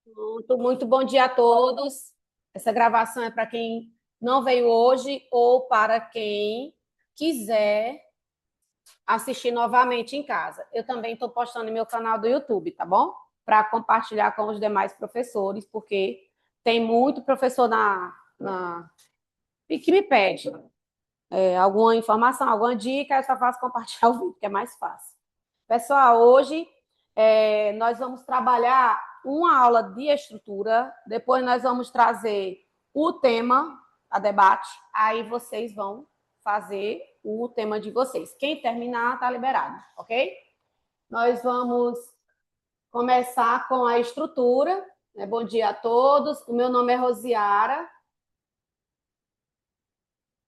Muito bom dia a todos. Essa gravação é para quem não veio hoje ou para quem quiser assistir novamente em casa. Eu também estou postando no meu canal do YouTube, tá bom? Para compartilhar com os demais professores, porque tem muito professor que me pede alguma informação, alguma dica, eu só faço compartilhar o vídeo, que é mais fácil. Pessoal, hoje nós vamos trabalhar uma aula de estrutura, depois nós vamos trazer o tema a debate, aí vocês vão fazer o tema de vocês. Quem terminar, está liberado, ok? Nós vamos começar com a estrutura. Bom dia a todos. O meu nome é Rosiara.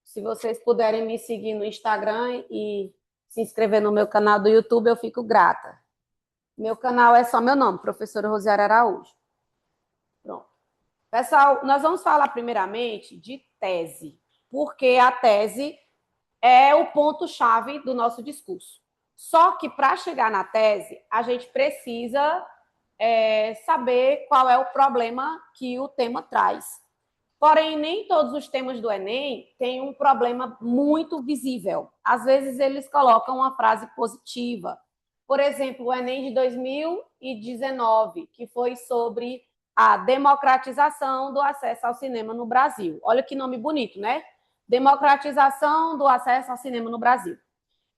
Se vocês puderem me seguir no Instagram e se inscrever no meu canal do YouTube, eu fico grata. Meu canal é só meu nome, professora Rosiara Araújo. Pronto. Pessoal, nós vamos falar primeiramente de tese, porque a tese é o ponto-chave do nosso discurso. Só que para chegar na tese, a gente precisa saber qual é o problema que o tema traz. Porém, nem todos os temas do Enem têm um problema muito visível. Às vezes, eles colocam uma frase positiva. Por exemplo, o Enem de 2019, que foi sobre a democratização do acesso ao cinema no Brasil. Olha que nome bonito, né? Democratização do acesso ao cinema no Brasil.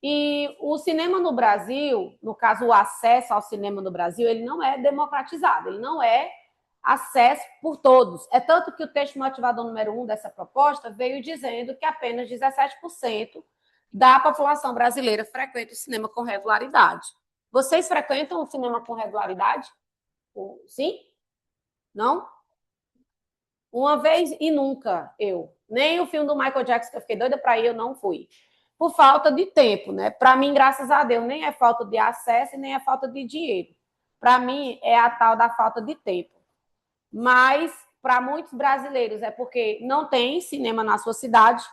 E o cinema no Brasil, no caso, o acesso ao cinema no Brasil, ele não é democratizado, ele não é acesso por todos. É tanto que o texto motivador número 1 dessa proposta veio dizendo que apenas 17% da população brasileira frequenta o cinema com regularidade. Vocês frequentam o cinema com regularidade? Sim? Não? Uma vez e nunca eu. Nem o filme do Michael Jackson, que eu fiquei doida para ir, eu não fui. Por falta de tempo, né? Para mim, graças a Deus, nem é falta de acesso e nem é falta de dinheiro. Para mim, é a tal da falta de tempo. Mas, para muitos brasileiros, é porque não tem cinema na sua cidade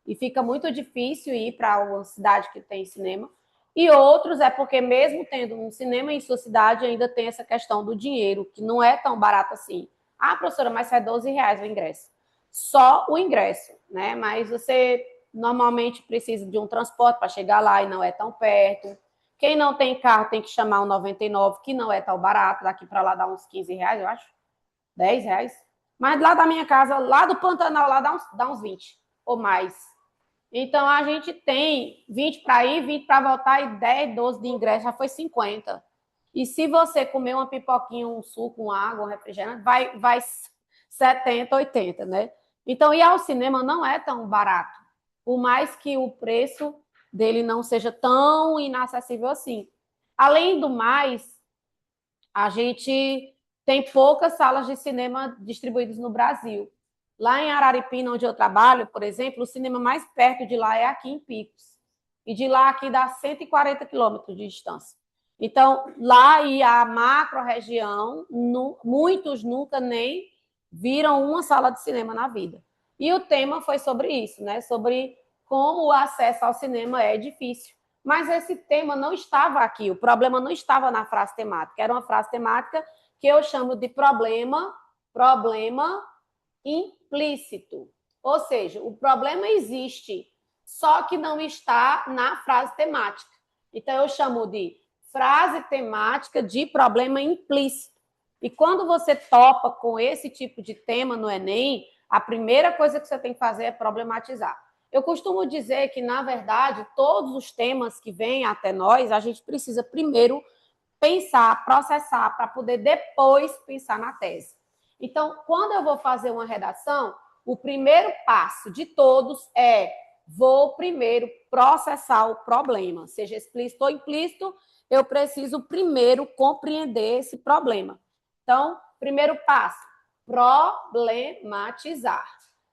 e fica muito difícil ir para uma cidade que tem cinema. E outros é porque, mesmo tendo um cinema em sua cidade, ainda tem essa questão do dinheiro, que não é tão barato assim. Ah, professora, mas é R$ 12 o ingresso. Só o ingresso, né? Mas você normalmente precisa de um transporte para chegar lá e não é tão perto. Quem não tem carro tem que chamar o 99, que não é tão barato. Daqui para lá dá uns R$ 15, eu acho. R$ 10. Mas lá da minha casa, lá do Pantanal, lá dá uns 20 ou mais. Então, a gente tem 20 para ir, 20 para voltar e 10, 12 de ingresso, já foi 50. E se você comer uma pipoquinha, um suco, uma água, um refrigerante, vai 70, 80, né? Então, ir ao cinema não é tão barato. Por mais que o preço dele não seja tão inacessível assim. Além do mais, a gente tem poucas salas de cinema distribuídas no Brasil. Lá em Araripina, onde eu trabalho, por exemplo, o cinema mais perto de lá é aqui em Picos. E de lá aqui dá 140 quilômetros de distância. Então, lá e a macro-região, muitos nunca nem viram uma sala de cinema na vida. E o tema foi sobre isso, né? Sobre como o acesso ao cinema é difícil. Mas esse tema não estava aqui, o problema não estava na frase temática, era uma frase temática que eu chamo de problema implícito. Ou seja, o problema existe, só que não está na frase temática. Então, eu chamo de frase temática de problema implícito. E quando você topa com esse tipo de tema no Enem, a primeira coisa que você tem que fazer é problematizar. Eu costumo dizer que, na verdade, todos os temas que vêm até nós, a gente precisa primeiro pensar, processar, para poder depois pensar na tese. Então, quando eu vou fazer uma redação, o primeiro passo de todos é vou primeiro processar o problema, seja explícito ou implícito, eu preciso primeiro compreender esse problema. Então, primeiro passo, problematizar.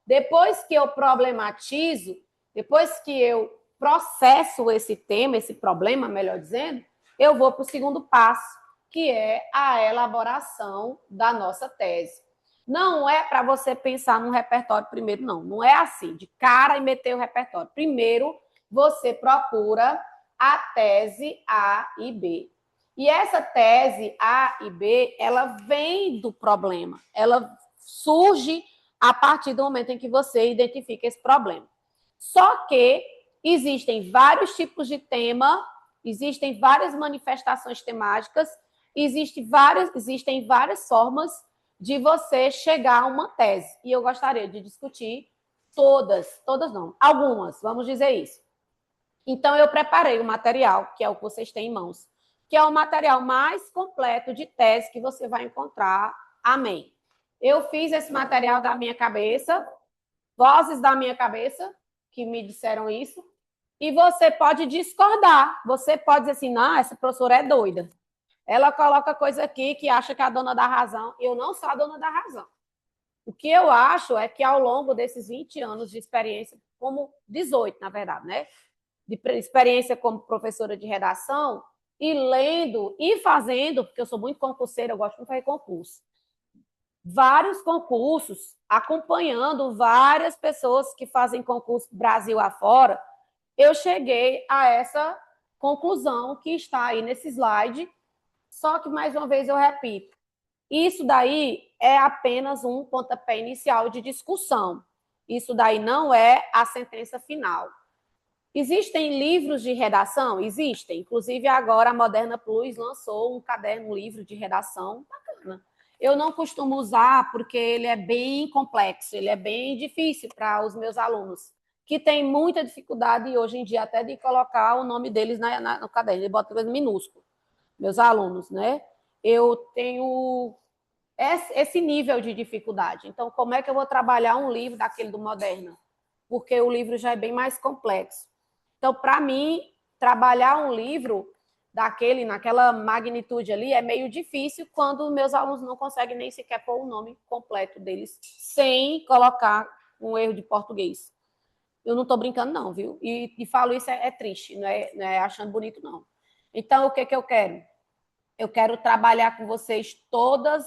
Depois que eu problematizo, depois que eu processo esse tema, esse problema, melhor dizendo, eu vou para o segundo passo, que é a elaboração da nossa tese. Não é para você pensar num repertório primeiro, não. Não é assim, de cara e meter o repertório. Primeiro, você procura a tese A e B. E essa tese A e B, ela vem do problema, ela surge a partir do momento em que você identifica esse problema. Só que existem vários tipos de tema, existem várias manifestações temáticas, existem várias formas de você chegar a uma tese. E eu gostaria de discutir todas não, algumas, vamos dizer isso. Então, eu preparei o material, que é o que vocês têm em mãos, que é o material mais completo de tese que você vai encontrar. Amém. Eu fiz esse material da minha cabeça, vozes da minha cabeça, que me disseram isso, e você pode discordar. Você pode dizer assim, não, essa professora é doida. Ela coloca coisa aqui que acha que é a dona da razão. Eu não sou a dona da razão. O que eu acho é que ao longo desses 20 anos de experiência, como 18, na verdade, né? De experiência como professora de redação, e lendo e fazendo, porque eu sou muito concurseira, eu gosto muito de fazer concurso. Vários concursos, acompanhando várias pessoas que fazem concurso Brasil afora, eu cheguei a essa conclusão que está aí nesse slide, só que, mais uma vez, eu repito, isso daí é apenas um pontapé inicial de discussão. Isso daí não é a sentença final. Existem livros de redação? Existem. Inclusive, agora a Moderna Plus lançou um caderno, um livro de redação bacana. Eu não costumo usar porque ele é bem complexo, ele é bem difícil para os meus alunos, que têm muita dificuldade hoje em dia até de colocar o nome deles no caderno, ele bota coisa minúsculo. Meus alunos, né? Eu tenho esse nível de dificuldade. Então, como é que eu vou trabalhar um livro daquele do Moderna? Porque o livro já é bem mais complexo. Então, para mim, trabalhar um livro naquela magnitude ali, é meio difícil quando meus alunos não conseguem nem sequer pôr o nome completo deles sem colocar um erro de português. Eu não estou brincando, não, viu? E falo isso é triste, não é achando bonito, não. Então, o que eu quero? Eu quero trabalhar com vocês todas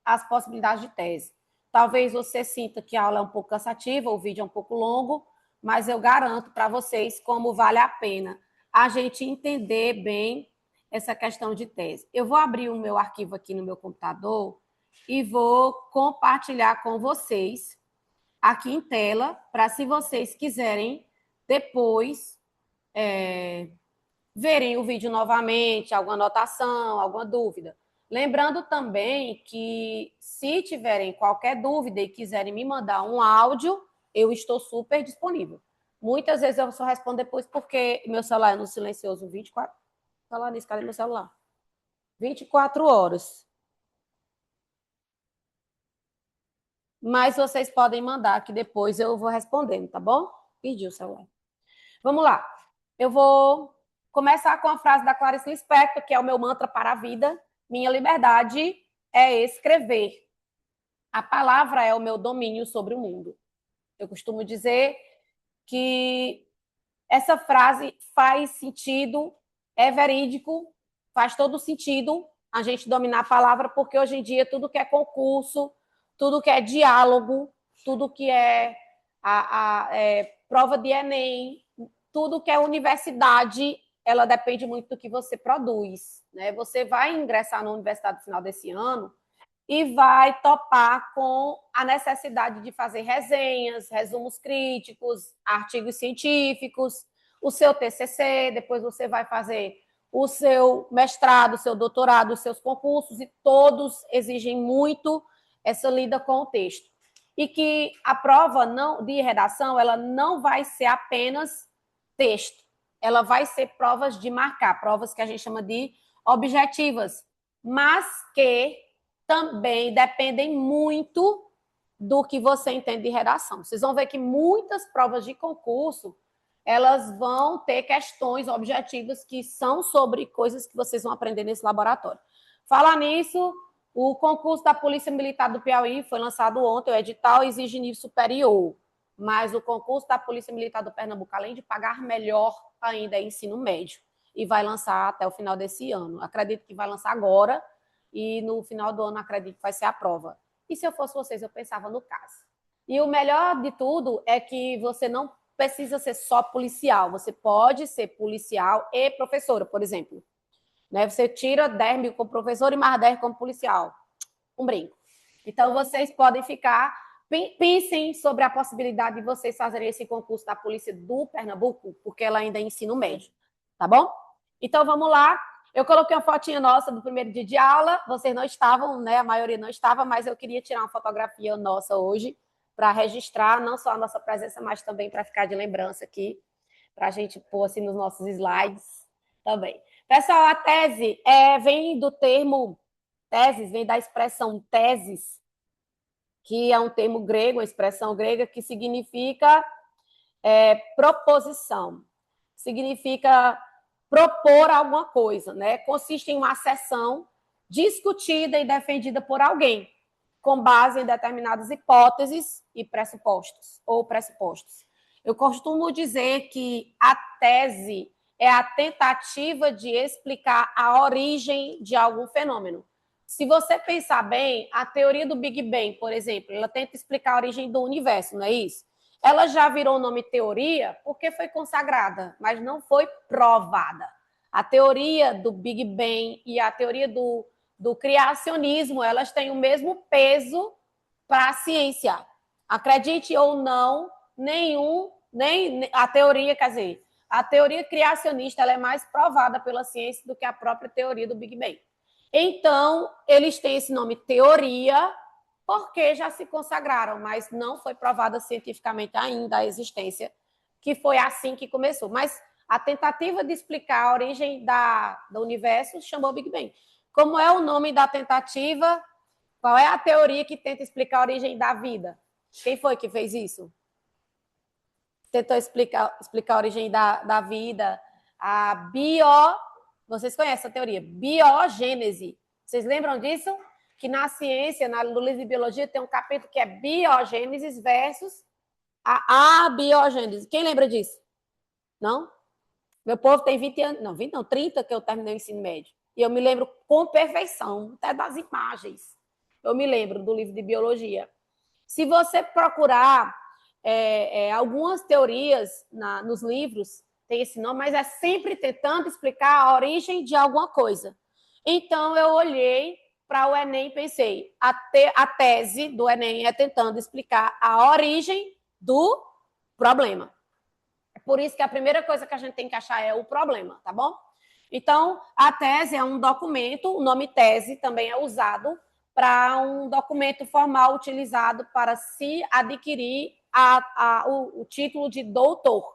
as possibilidades de tese. Talvez você sinta que a aula é um pouco cansativa, o vídeo é um pouco longo, mas eu garanto para vocês como vale a pena a gente entender bem essa questão de tese. Eu vou abrir o meu arquivo aqui no meu computador e vou compartilhar com vocês aqui em tela, para se vocês quiserem depois verem o vídeo novamente, alguma anotação, alguma dúvida. Lembrando também que, se tiverem qualquer dúvida e quiserem me mandar um áudio, eu estou super disponível. Muitas vezes eu só respondo depois porque meu celular é no silencioso 24. Falar nisso, cadê meu celular? 24 horas. Mas vocês podem mandar que depois eu vou respondendo, tá bom? Perdi o celular. Vamos lá. Eu vou começar com a frase da Clarice Lispector, que é o meu mantra para a vida. Minha liberdade é escrever. A palavra é o meu domínio sobre o mundo. Eu costumo dizer que essa frase faz sentido, é verídico, faz todo sentido a gente dominar a palavra, porque hoje em dia tudo que é concurso, tudo que é diálogo, tudo que é prova de Enem, tudo que é universidade, ela depende muito do que você produz. Né? Você vai ingressar na universidade no final desse ano e vai topar com a necessidade de fazer resenhas, resumos críticos, artigos científicos, o seu TCC, depois você vai fazer o seu mestrado, o seu doutorado, os seus concursos, e todos exigem muito essa lida com o texto. E que a prova de redação, ela não vai ser apenas texto, ela vai ser provas de marcar, provas que a gente chama de objetivas, mas que também dependem muito do que você entende de redação. Vocês vão ver que muitas provas de concurso, elas vão ter questões objetivas que são sobre coisas que vocês vão aprender nesse laboratório. Falar nisso, o concurso da Polícia Militar do Piauí foi lançado ontem, o edital exige nível superior, mas o concurso da Polícia Militar do Pernambuco, além de pagar melhor, ainda é ensino médio, e vai lançar até o final desse ano. Acredito que vai lançar agora, e no final do ano acredito que vai ser a prova. E se eu fosse vocês, eu pensava no caso. E o melhor de tudo é que você não precisa ser só policial, você pode ser policial e professora, por exemplo. né? Você tira 10 mil como professor e mais 10 como policial. Um brinco. Então, vocês podem ficar... Pensem sobre a possibilidade de vocês fazerem esse concurso da Polícia do Pernambuco, porque ela ainda é ensino médio, tá bom? Então, vamos lá. Eu coloquei uma fotinha nossa do primeiro dia de aula. Vocês não estavam, né? A maioria não estava, mas eu queria tirar uma fotografia nossa hoje para registrar não só a nossa presença, mas também para ficar de lembrança aqui, para a gente pôr assim nos nossos slides também. Pessoal, a tese vem do termo teses, vem da expressão teses, que é um termo grego, uma expressão grega que significa proposição. Significa propor alguma coisa, né? Consiste em uma asserção discutida e defendida por alguém, com base em determinadas hipóteses e pressupostos, ou pressupostos. Eu costumo dizer que a tese é a tentativa de explicar a origem de algum fenômeno. Se você pensar bem, a teoria do Big Bang, por exemplo, ela tenta explicar a origem do universo, não é isso? Ela já virou o nome teoria porque foi consagrada, mas não foi provada. A teoria do Big Bang e a teoria do criacionismo, elas têm o mesmo peso para a ciência. Acredite ou não, nem a teoria, quer dizer, a teoria criacionista ela é mais provada pela ciência do que a própria teoria do Big Bang. Então, eles têm esse nome teoria porque já se consagraram, mas não foi provada cientificamente ainda a existência, que foi assim que começou. Mas a tentativa de explicar a origem do universo chamou Big Bang. Como é o nome da tentativa? Qual é a teoria que tenta explicar a origem da vida? Quem foi que fez isso? Tentou explicar a origem da vida. Vocês conhecem a teoria? Biogênese. Vocês lembram disso? Que na ciência, no livro de biologia, tem um capítulo que é biogênese versus a abiogênese. Quem lembra disso? Não? Meu povo tem 20 anos, não, 20 não, 30 que eu terminei o ensino médio. E eu me lembro com perfeição, até das imagens. Eu me lembro do livro de biologia. Se você procurar algumas teorias nos livros, tem esse nome, mas é sempre tentando explicar a origem de alguma coisa. Então, eu olhei para o Enem e pensei, a tese do Enem é tentando explicar a origem do problema. É por isso que a primeira coisa que a gente tem que achar é o problema, tá bom? Então, a tese é um documento, o nome tese também é usado para um documento formal utilizado para se adquirir o título de doutor.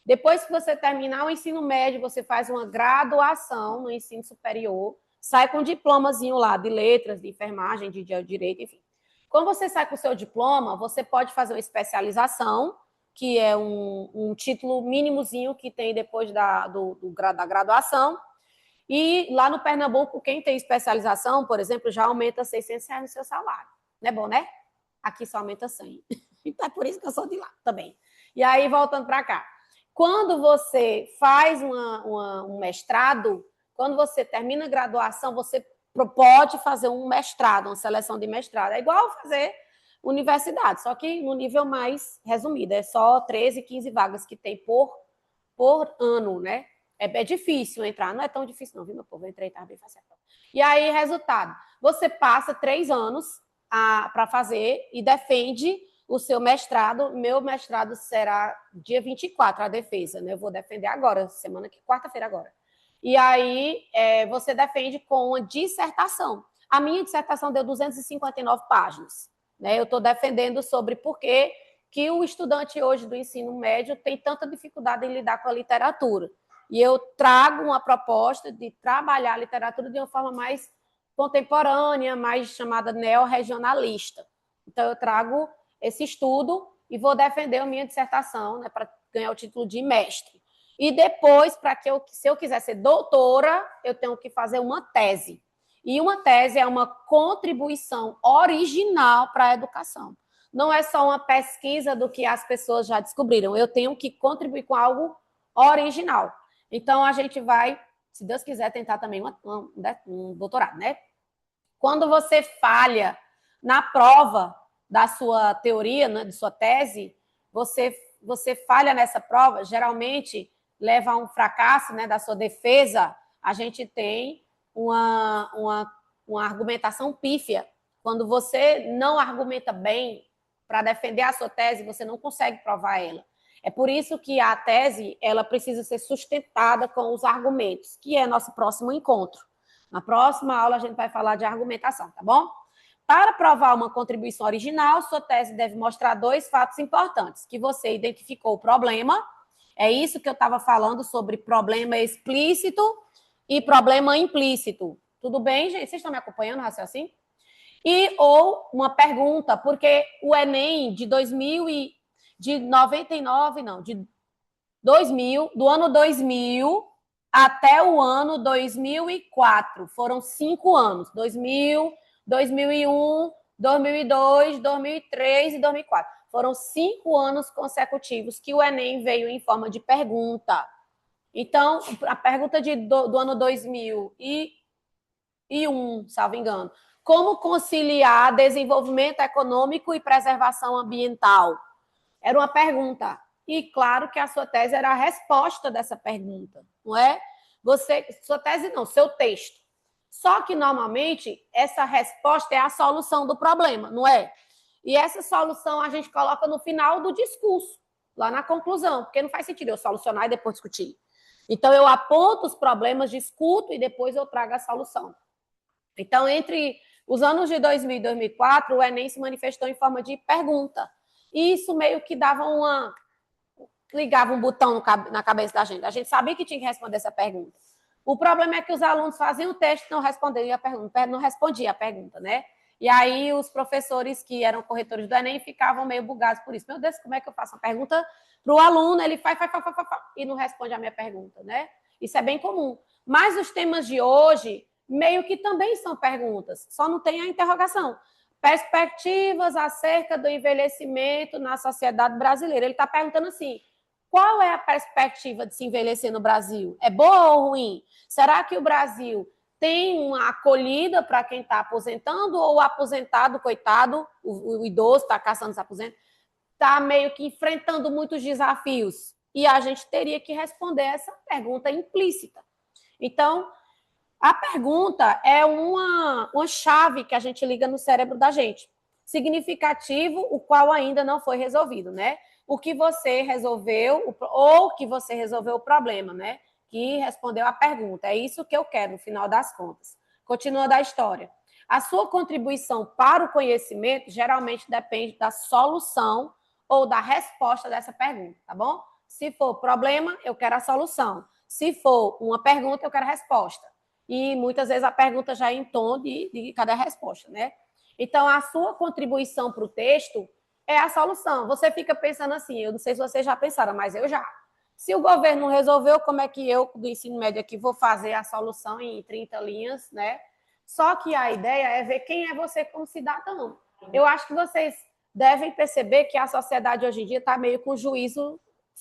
Depois que você terminar o ensino médio, você faz uma graduação no ensino superior, sai com um diplomazinho lá de letras, de enfermagem, de direito, enfim. Quando você sai com o seu diploma, você pode fazer uma especialização, que é um título mínimozinho que tem depois da graduação. E lá no Pernambuco, quem tem especialização, por exemplo, já aumenta R$600 no seu salário. Não é bom, né? Aqui só aumenta 100. Então é por isso que eu sou de lá também. E aí, voltando para cá. Quando você faz um mestrado, quando você termina a graduação, você pode fazer um mestrado, uma seleção de mestrado. É igual fazer universidade, só que no nível mais resumido. É só 13, 15 vagas que tem por ano, né? É difícil entrar, não é tão difícil não, viu, meu povo? Eu entrei, estava bem fácil. E aí, resultado, você passa 3 anos para fazer e defende o seu mestrado. Meu mestrado será dia 24, a defesa, né? Eu vou defender agora, quarta-feira agora. E aí, você defende com uma dissertação. A minha dissertação deu 259 páginas. Né? Eu estou defendendo sobre por que o estudante hoje do ensino médio tem tanta dificuldade em lidar com a literatura. E eu trago uma proposta de trabalhar a literatura de uma forma mais contemporânea, mais chamada neorregionalista. Então, eu trago esse estudo e vou defender a minha dissertação, né, para ganhar o título de mestre. E depois, se eu quiser ser doutora, eu tenho que fazer uma tese. E uma tese é uma contribuição original para a educação. Não é só uma pesquisa do que as pessoas já descobriram. Eu tenho que contribuir com algo original. Então, a gente vai, se Deus quiser, tentar também um doutorado, né? Quando você falha na prova da sua teoria, né, de sua tese, você falha nessa prova, geralmente leva a um fracasso, né, da sua defesa, a gente tem uma argumentação pífia. Quando você não argumenta bem para defender a sua tese, você não consegue provar ela. É por isso que a tese ela precisa ser sustentada com os argumentos, que é nosso próximo encontro. Na próxima aula a gente vai falar de argumentação, tá bom? Para provar uma contribuição original, sua tese deve mostrar 2 fatos importantes, que você identificou o problema, é isso que eu estava falando sobre problema explícito e problema implícito. Tudo bem, gente? Vocês estão me acompanhando, raciocínio? E ou uma pergunta, porque o Enem de 99, não, de 2000, do ano 2000 até o ano 2004, foram 5 anos, 2000, 2001, 2002, 2003 e 2004. Foram 5 anos consecutivos que o Enem veio em forma de pergunta. Então, a pergunta do ano 2001, salvo engano, como conciliar desenvolvimento econômico e preservação ambiental? Era uma pergunta. E claro que a sua tese era a resposta dessa pergunta, não é? Sua tese não, seu texto. Só que, normalmente, essa resposta é a solução do problema, não é? E essa solução a gente coloca no final do discurso, lá na conclusão, porque não faz sentido eu solucionar e depois discutir. Então, eu aponto os problemas, discuto e depois eu trago a solução. Então, entre os anos de 2000 e 2004, o Enem se manifestou em forma de pergunta. E isso meio que dava ligava um botão na cabeça da gente. A gente sabia que tinha que responder essa pergunta. O problema é que os alunos faziam o teste e não respondiam a pergunta, não respondia a pergunta, né? E aí os professores que eram corretores do Enem ficavam meio bugados por isso. Meu Deus, como é que eu faço uma pergunta para o aluno? Ele faz, e não responde a minha pergunta, né? Isso é bem comum. Mas os temas de hoje meio que também são perguntas, só não tem a interrogação. Perspectivas acerca do envelhecimento na sociedade brasileira. Ele está perguntando assim, qual é a perspectiva de se envelhecer no Brasil? É boa ou ruim? Será que o Brasil tem uma acolhida para quem está aposentando ou o aposentado, coitado, o idoso está caçando se aposenta, está meio que enfrentando muitos desafios? E a gente teria que responder essa pergunta implícita. Então, a pergunta é uma chave que a gente liga no cérebro da gente. Significativo, o qual ainda não foi resolvido, né? O que você resolveu, ou que você resolveu o problema, né? Que respondeu a pergunta. É isso que eu quero, no final das contas. Continuando a história. A sua contribuição para o conhecimento geralmente depende da solução ou da resposta dessa pergunta, tá bom? Se for problema, eu quero a solução. Se for uma pergunta, eu quero a resposta. E muitas vezes a pergunta já é em tom de cadê a resposta, né? Então, a sua contribuição para o texto é a solução. Você fica pensando assim, eu não sei se vocês já pensaram, mas eu já. Se o governo não resolveu, como é que eu, do ensino médio aqui, vou fazer a solução em 30 linhas, né? Só que a ideia é ver quem é você como cidadão. Eu acho que vocês devem perceber que a sociedade hoje em dia está meio com juízo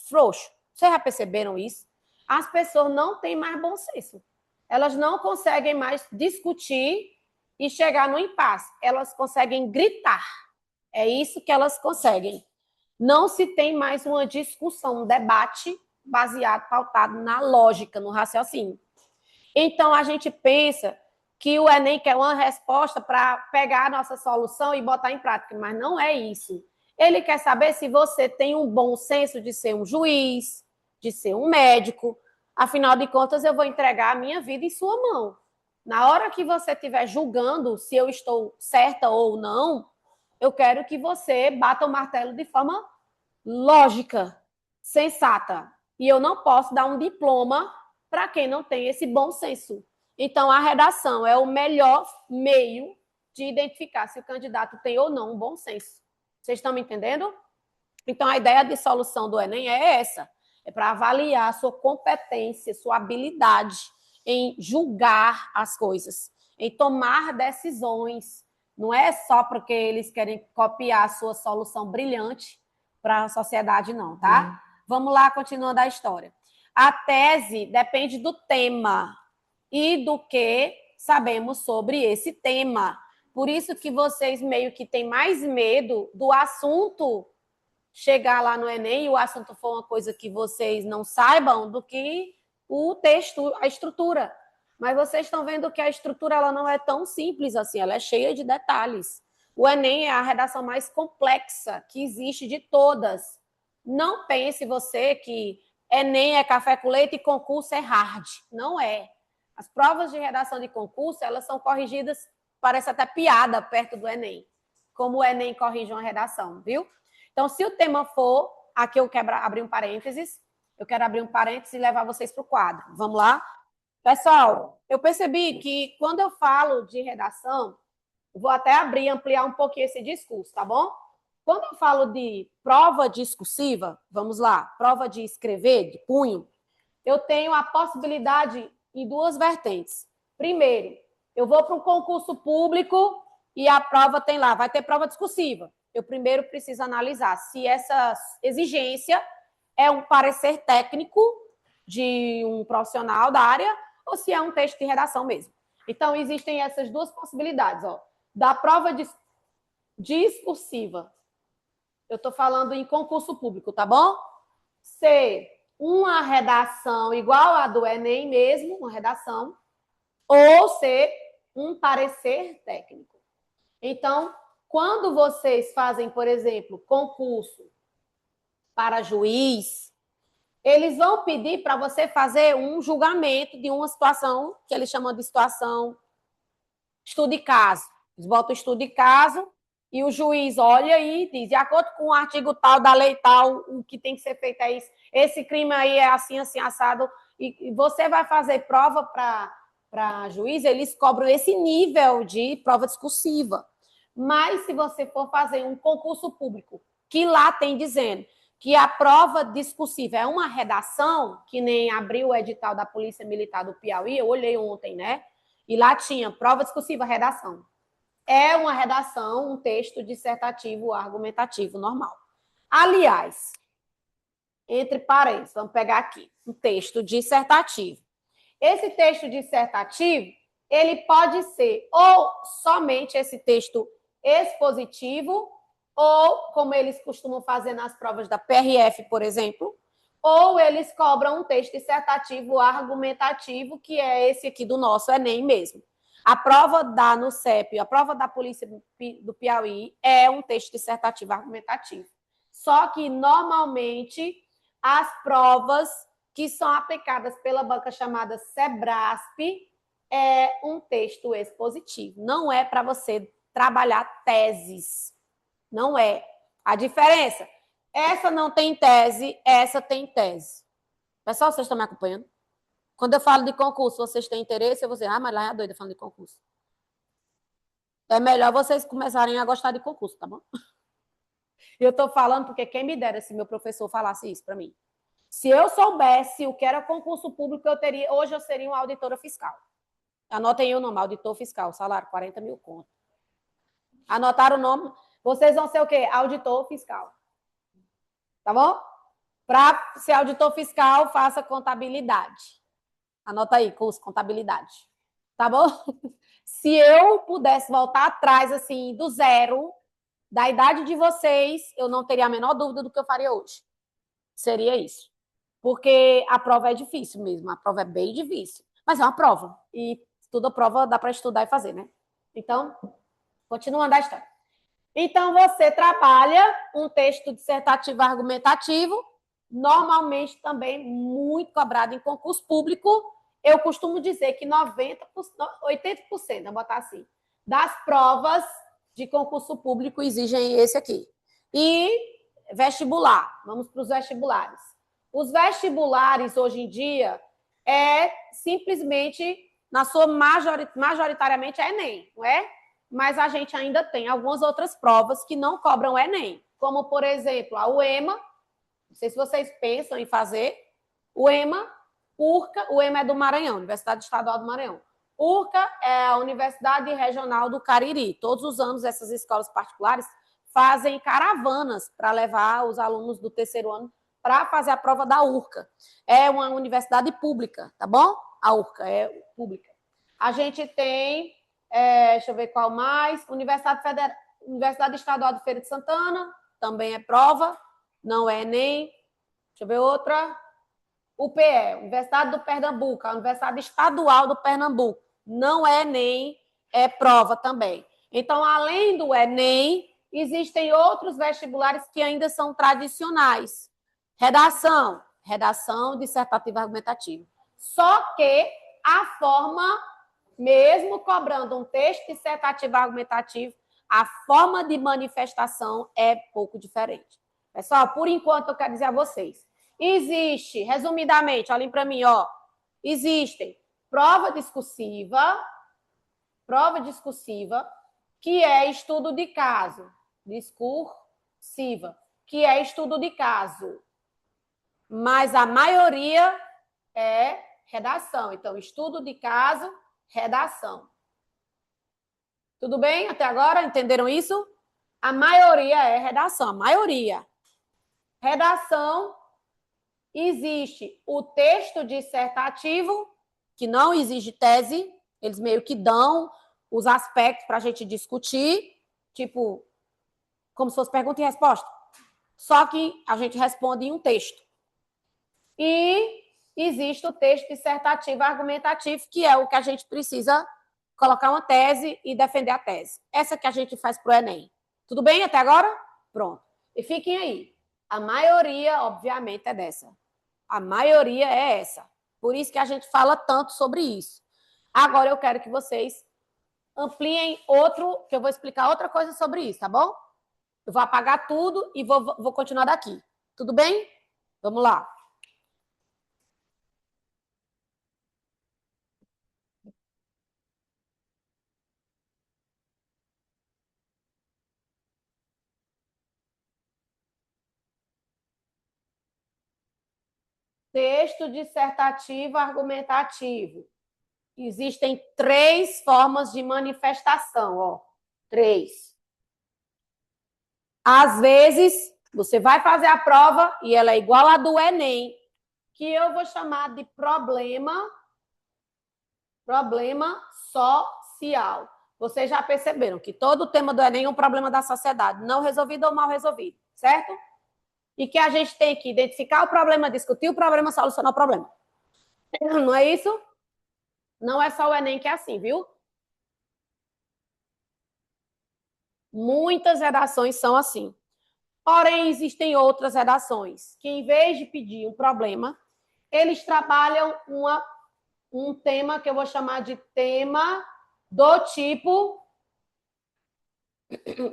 frouxo. Vocês já perceberam isso? As pessoas não têm mais bom senso. Elas não conseguem mais discutir e chegar no impasse. Elas conseguem gritar. É isso que elas conseguem. Não se tem mais uma discussão, um debate baseado, pautado na lógica, no raciocínio. Então, a gente pensa que o Enem quer uma resposta para pegar a nossa solução e botar em prática, mas não é isso. Ele quer saber se você tem um bom senso de ser um juiz, de ser um médico. Afinal de contas, eu vou entregar a minha vida em sua mão. Na hora que você estiver julgando se eu estou certa ou não, eu quero que você bata o martelo de forma lógica, sensata. E eu não posso dar um diploma para quem não tem esse bom senso. Então, a redação é o melhor meio de identificar se o candidato tem ou não um bom senso. Vocês estão me entendendo? Então, a ideia de solução do Enem é essa. É para avaliar a sua competência, sua habilidade em julgar as coisas, em tomar decisões. Não é só porque eles querem copiar a sua solução brilhante para a sociedade, não, tá? Vamos lá, continuando a história. A tese depende do tema e do que sabemos sobre esse tema. Por isso que vocês meio que têm mais medo do assunto chegar lá no Enem e o assunto for uma coisa que vocês não saibam do que o texto, a estrutura. Mas vocês estão vendo que a estrutura ela não é tão simples assim, ela é cheia de detalhes. O Enem é a redação mais complexa que existe de todas. Não pense você que Enem é café com leite e concurso é hard. Não é. As provas de redação de concurso, elas são corrigidas, parece até piada perto do Enem. Como o Enem corrige uma redação, viu? Então, se o tema for, aqui eu quero abrir um parênteses, e levar vocês para o quadro. Vamos lá? Pessoal, eu percebi que quando eu falo de redação, vou até ampliar um pouquinho esse discurso, tá bom? Quando eu falo de prova discursiva, vamos lá, prova de escrever, de punho, eu tenho a possibilidade em duas vertentes. Primeiro, eu vou para um concurso público e a prova tem lá, vai ter prova discursiva. Eu primeiro preciso analisar se essa exigência é um parecer técnico de um profissional da área ou se é um texto de redação mesmo. Então, existem essas duas possibilidades. Ó. Da prova discursiva, eu estou falando em concurso público, tá bom? Ser uma redação igual a do Enem mesmo, uma redação, ou ser um parecer técnico. Então, quando vocês fazem, por exemplo, concurso para juiz, eles vão pedir para você fazer um julgamento de uma situação que eles chamam de situação estudo de caso. Eles botam estudo de caso e o juiz olha e diz, de acordo com o artigo tal, da lei tal, o que tem que ser feito é isso. Esse crime aí é assim, assim, assado. E você vai fazer prova para juiz, eles cobram esse nível de prova discursiva. Mas se você for fazer um concurso público, que lá tem dizendo que a prova discursiva é uma redação, que nem abriu o edital da Polícia Militar do Piauí, eu olhei ontem, né? E lá tinha prova discursiva, redação. É uma redação, um texto dissertativo, argumentativo, normal. Aliás, entre parênteses, vamos pegar aqui, um texto dissertativo. Esse texto dissertativo, ele pode ser ou somente esse texto expositivo, ou, como eles costumam fazer nas provas da PRF, por exemplo, ou eles cobram um texto dissertativo argumentativo, que é esse aqui do nosso Enem mesmo. A prova da NUCEP, a prova da Polícia do Piauí é um texto dissertativo argumentativo. Só que, normalmente, as provas que são aplicadas pela banca chamada Sebrasp é um texto expositivo. Não é para você trabalhar teses. Não é. A diferença, essa não tem tese, essa tem tese. Pessoal, vocês estão me acompanhando? Quando eu falo de concurso, vocês têm interesse? Eu vou dizer, mas lá é a doida falando de concurso. É melhor vocês começarem a gostar de concurso, tá bom? Eu estou falando porque quem me dera se meu professor falasse isso para mim. Se eu soubesse o que era concurso público, hoje eu seria uma auditora fiscal. Anotem aí o nome, auditor fiscal, salário 40 mil conto. Anotaram o nome? Vocês vão ser o quê? Auditor fiscal. Tá bom? Para ser auditor fiscal, faça contabilidade. Anota aí, curso contabilidade. Tá bom? Se eu pudesse voltar atrás, assim, do zero, da idade de vocês, eu não teria a menor dúvida do que eu faria hoje. Seria isso. Porque a prova é difícil mesmo, a prova é bem difícil. Mas é uma prova. E toda prova dá para estudar e fazer, né? Então, continuando a história. Então, você trabalha um texto dissertativo argumentativo, normalmente também muito cobrado em concurso público. Eu costumo dizer que 80%, vou botar assim, das provas de concurso público exigem esse aqui. E vestibular, vamos para os vestibulares. Os vestibulares, hoje em dia, simplesmente, na sua majoritariamente, é Enem, não é? Mas a gente ainda tem algumas outras provas que não cobram Enem, como, por exemplo, a UEMA, não sei se vocês pensam em fazer, UEMA, URCA, o UEMA é do Maranhão, Universidade Estadual do Maranhão. URCA é a Universidade Regional do Cariri. Todos os anos, essas escolas particulares fazem caravanas para levar os alunos do terceiro ano para fazer a prova da URCA. É uma universidade pública, tá bom? A URCA é pública. A gente tem, deixa eu ver qual mais, Universidade Estadual de Feira de Santana, também é prova, não é Enem. Deixa eu ver outra. UPE, Universidade do Pernambuco, a Universidade Estadual do Pernambuco. Não é Enem, é prova também. Então, além do Enem, existem outros vestibulares que ainda são tradicionais. Redação dissertativa argumentativa. Só que a forma, mesmo cobrando um texto dissertativo argumentativo, a forma de manifestação é pouco diferente. Pessoal, por enquanto eu quero dizer a vocês, existe, resumidamente, olhem para mim, ó, existem prova discursiva, que é estudo de caso, discursiva, que é estudo de caso, mas a maioria é redação. Então, estudo de caso, redação. Tudo bem até agora? Entenderam isso? A maioria é redação, a maioria. Redação, existe o texto dissertativo, que não exige tese, eles meio que dão os aspectos para a gente discutir, tipo, como se fosse pergunta e resposta. Só que a gente responde em um texto. E existe o texto dissertativo argumentativo, que é o que a gente precisa colocar uma tese e defender a tese. Essa que a gente faz para o Enem. Tudo bem até agora? Pronto. E fiquem aí. A maioria, obviamente, é dessa. A maioria é essa. Por isso que a gente fala tanto sobre isso. Agora eu quero que vocês ampliem outro, que eu vou explicar outra coisa sobre isso, tá bom? Eu vou apagar tudo e vou continuar daqui. Tudo bem? Vamos lá. Texto dissertativo argumentativo. Existem 3 formas de manifestação, ó. 3. Às vezes, você vai fazer a prova e ela é igual a do Enem, que eu vou chamar de problema social. Vocês já perceberam que todo o tema do Enem é um problema da sociedade, não resolvido ou mal resolvido, certo? E que a gente tem que identificar o problema, discutir o problema, solucionar o problema. Não é isso? Não é só o Enem que é assim, viu? Muitas redações são assim. Porém, existem outras redações que, em vez de pedir um problema, eles trabalham um tema que eu vou chamar de tema do tipo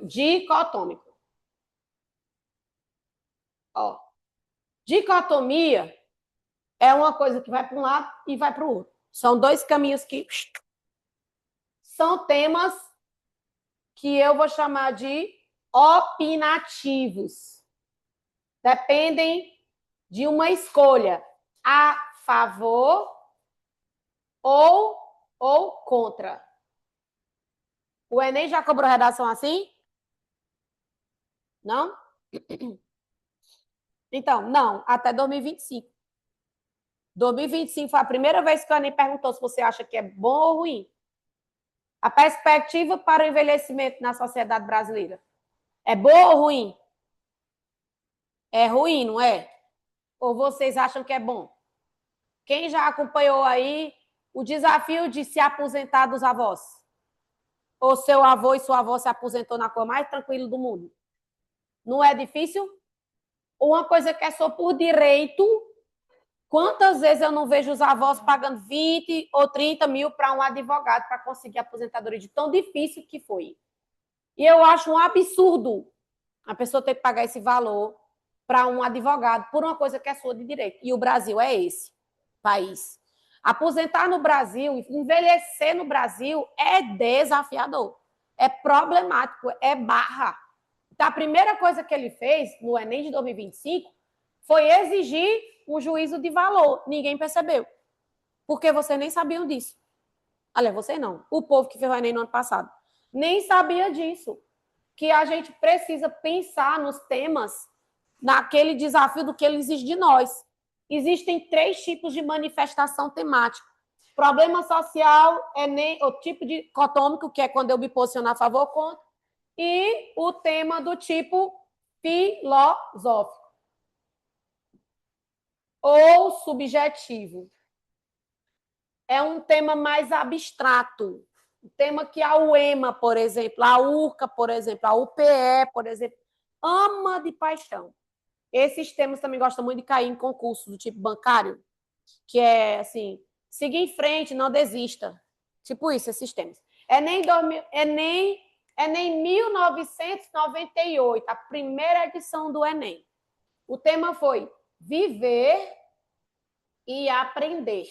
dicotômico. Ó, dicotomia é uma coisa que vai para um lado e vai para o outro. São 2 caminhos que são temas que eu vou chamar de opinativos. Dependem de uma escolha a favor ou contra. O Enem já cobrou redação assim? Não? Então, não, até 2025. 2025 foi a primeira vez que o Enem perguntou se você acha que é bom ou ruim. A perspectiva para o envelhecimento na sociedade brasileira é boa ou ruim? É ruim, não é? Ou vocês acham que é bom? Quem já acompanhou aí o desafio de se aposentar dos avós? Ou seu avô e sua avó se aposentou na coisa mais tranquila do mundo? Não é difícil? Uma coisa que é só por direito. Quantas vezes eu não vejo os avós pagando 20 ou 30 mil para um advogado para conseguir aposentadoria, de tão difícil que foi? E eu acho um absurdo a pessoa ter que pagar esse valor para um advogado por uma coisa que é sua de direito. E o Brasil é esse país. Aposentar no Brasil, envelhecer no Brasil é desafiador, é problemático, é barra. Então, a primeira coisa que ele fez no Enem de 2025 foi exigir um juízo de valor. Ninguém percebeu, porque vocês nem sabiam disso. Aliás, vocês não. O povo que fez o Enem no ano passado nem sabia disso. Que a gente precisa pensar nos temas, naquele desafio do que ele exige de nós. Existem 3 tipos de manifestação temática. Problema social, o tipo dicotômico, que é quando eu me posiciono a favor ou contra, e o tema do tipo filosófico. ou subjetivo. É um tema mais abstrato. Um tema que a UEMA, por exemplo, a URCA, por exemplo, a UPE, por exemplo, ama de paixão. Esses temas também gostam muito de cair em concursos do tipo bancário, que é assim, siga em frente, não desista. Tipo isso, esses temas. Enem 1998, a primeira edição do Enem. O tema foi viver e aprender.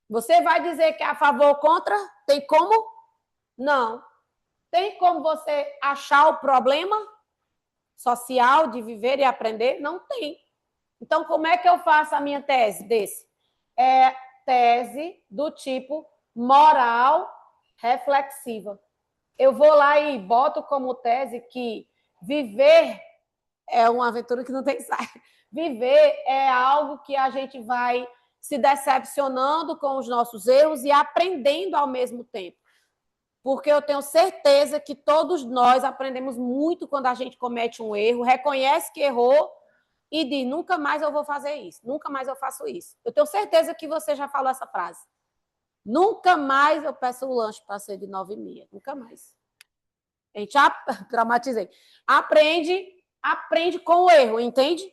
Você vai dizer que é a favor ou contra? Tem como? Não. Tem como você achar o problema social de viver e aprender? Não tem. Então, como é que eu faço a minha tese desse? É tese do tipo moral reflexiva. Eu vou lá e boto como tese que viver é uma aventura que não tem saída. Viver é algo que a gente vai se decepcionando com os nossos erros e aprendendo ao mesmo tempo. Porque eu tenho certeza que todos nós aprendemos muito quando a gente comete um erro, reconhece que errou e diz, nunca mais eu vou fazer isso, nunca mais eu faço isso. Eu tenho certeza que você já falou essa frase. Nunca mais eu peço o lanche para ser de 9h30, nunca mais. A gente já dramatizei. Aprende com o erro, entende?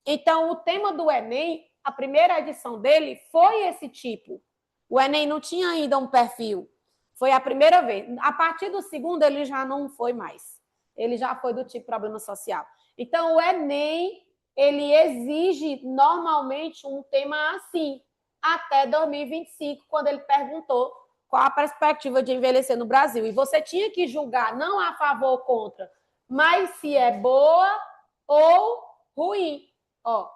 Então, o tema do Enem, a primeira edição dele foi esse tipo. O Enem não tinha ainda um perfil. Foi a primeira vez. A partir do segundo, ele já não foi mais. Ele já foi do tipo problema social. Então, o Enem, ele exige normalmente um tema assim, até 2025, quando ele perguntou qual a perspectiva de envelhecer no Brasil. E você tinha que julgar não a favor ou contra, mas se é boa ou ruim. Ó,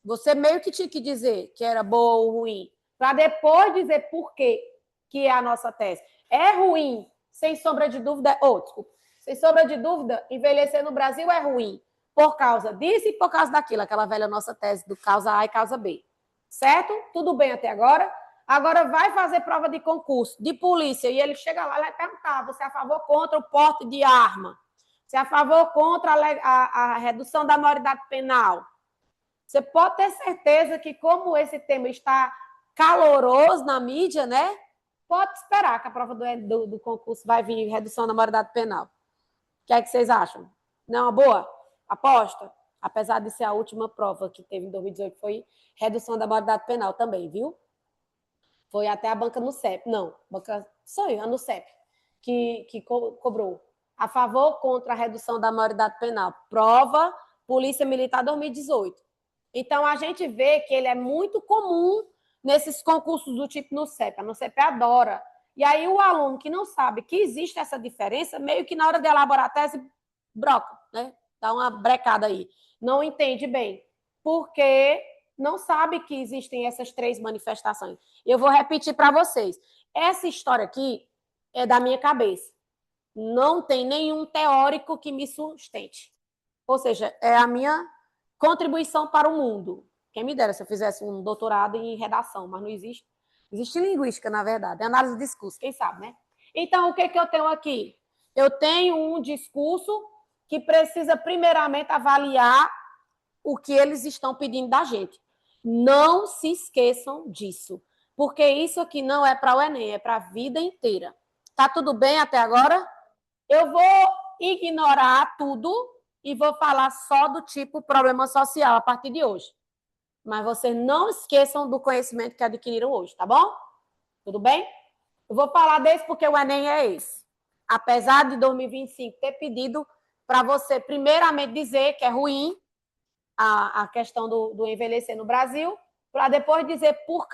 você meio que tinha que dizer que era boa ou ruim, para depois dizer por quê que é a nossa tese. É ruim, sem sombra de dúvida. Desculpa. Sem sombra de dúvida, envelhecer no Brasil é ruim. Por causa disso e por causa daquilo, aquela velha nossa tese do causa A e causa B. Certo? Tudo bem até agora? Agora vai fazer prova de concurso, de polícia, e ele chega lá e vai perguntar: você é a favor ou contra o porte de arma? Você é a favor ou contra a redução da maioridade penal? Você pode ter certeza que, como esse tema está caloroso na mídia, né? Pode esperar que a prova do concurso vai vir redução da maioridade penal. O que é que vocês acham? Não é uma boa aposta? Apesar de ser a última prova que teve em 2018, foi redução da maioridade penal também, viu? Foi até a banca no CEP. Não, banca sonho, a no CEP, que cobrou. A favor ou contra a redução da maioridade penal? Prova Polícia Militar 2018. Então, a gente vê que ele é muito comum nesses concursos do tipo no CEP. A no CEP adora. E aí, o aluno que não sabe que existe essa diferença, meio que na hora de elaborar a tese, broca, né? Dá uma brecada aí. Não entende bem. Porque não sabe que existem essas três manifestações. Eu vou repetir para vocês. Essa história aqui é da minha cabeça. Não tem nenhum teórico que me sustente. Ou seja, é a minha contribuição para o mundo. Quem me dera se eu fizesse um doutorado em redação, mas não existe. Existe linguística, na verdade, é análise de discurso, quem sabe, né? Então, o que eu tenho aqui? Eu tenho um discurso que precisa, primeiramente, avaliar o que eles estão pedindo da gente. Não se esqueçam disso, porque isso aqui não é para o Enem, é para a vida inteira. Tá tudo bem até agora? Eu vou ignorar tudo e vou falar só do tipo problema social a partir de hoje. Mas vocês não esqueçam do conhecimento que adquiriram hoje, tá bom? Tudo bem? Eu vou falar desse porque o Enem é esse. Apesar de 2025 ter pedido para você, primeiramente, dizer que é ruim a questão do envelhecer no Brasil, para depois dizer por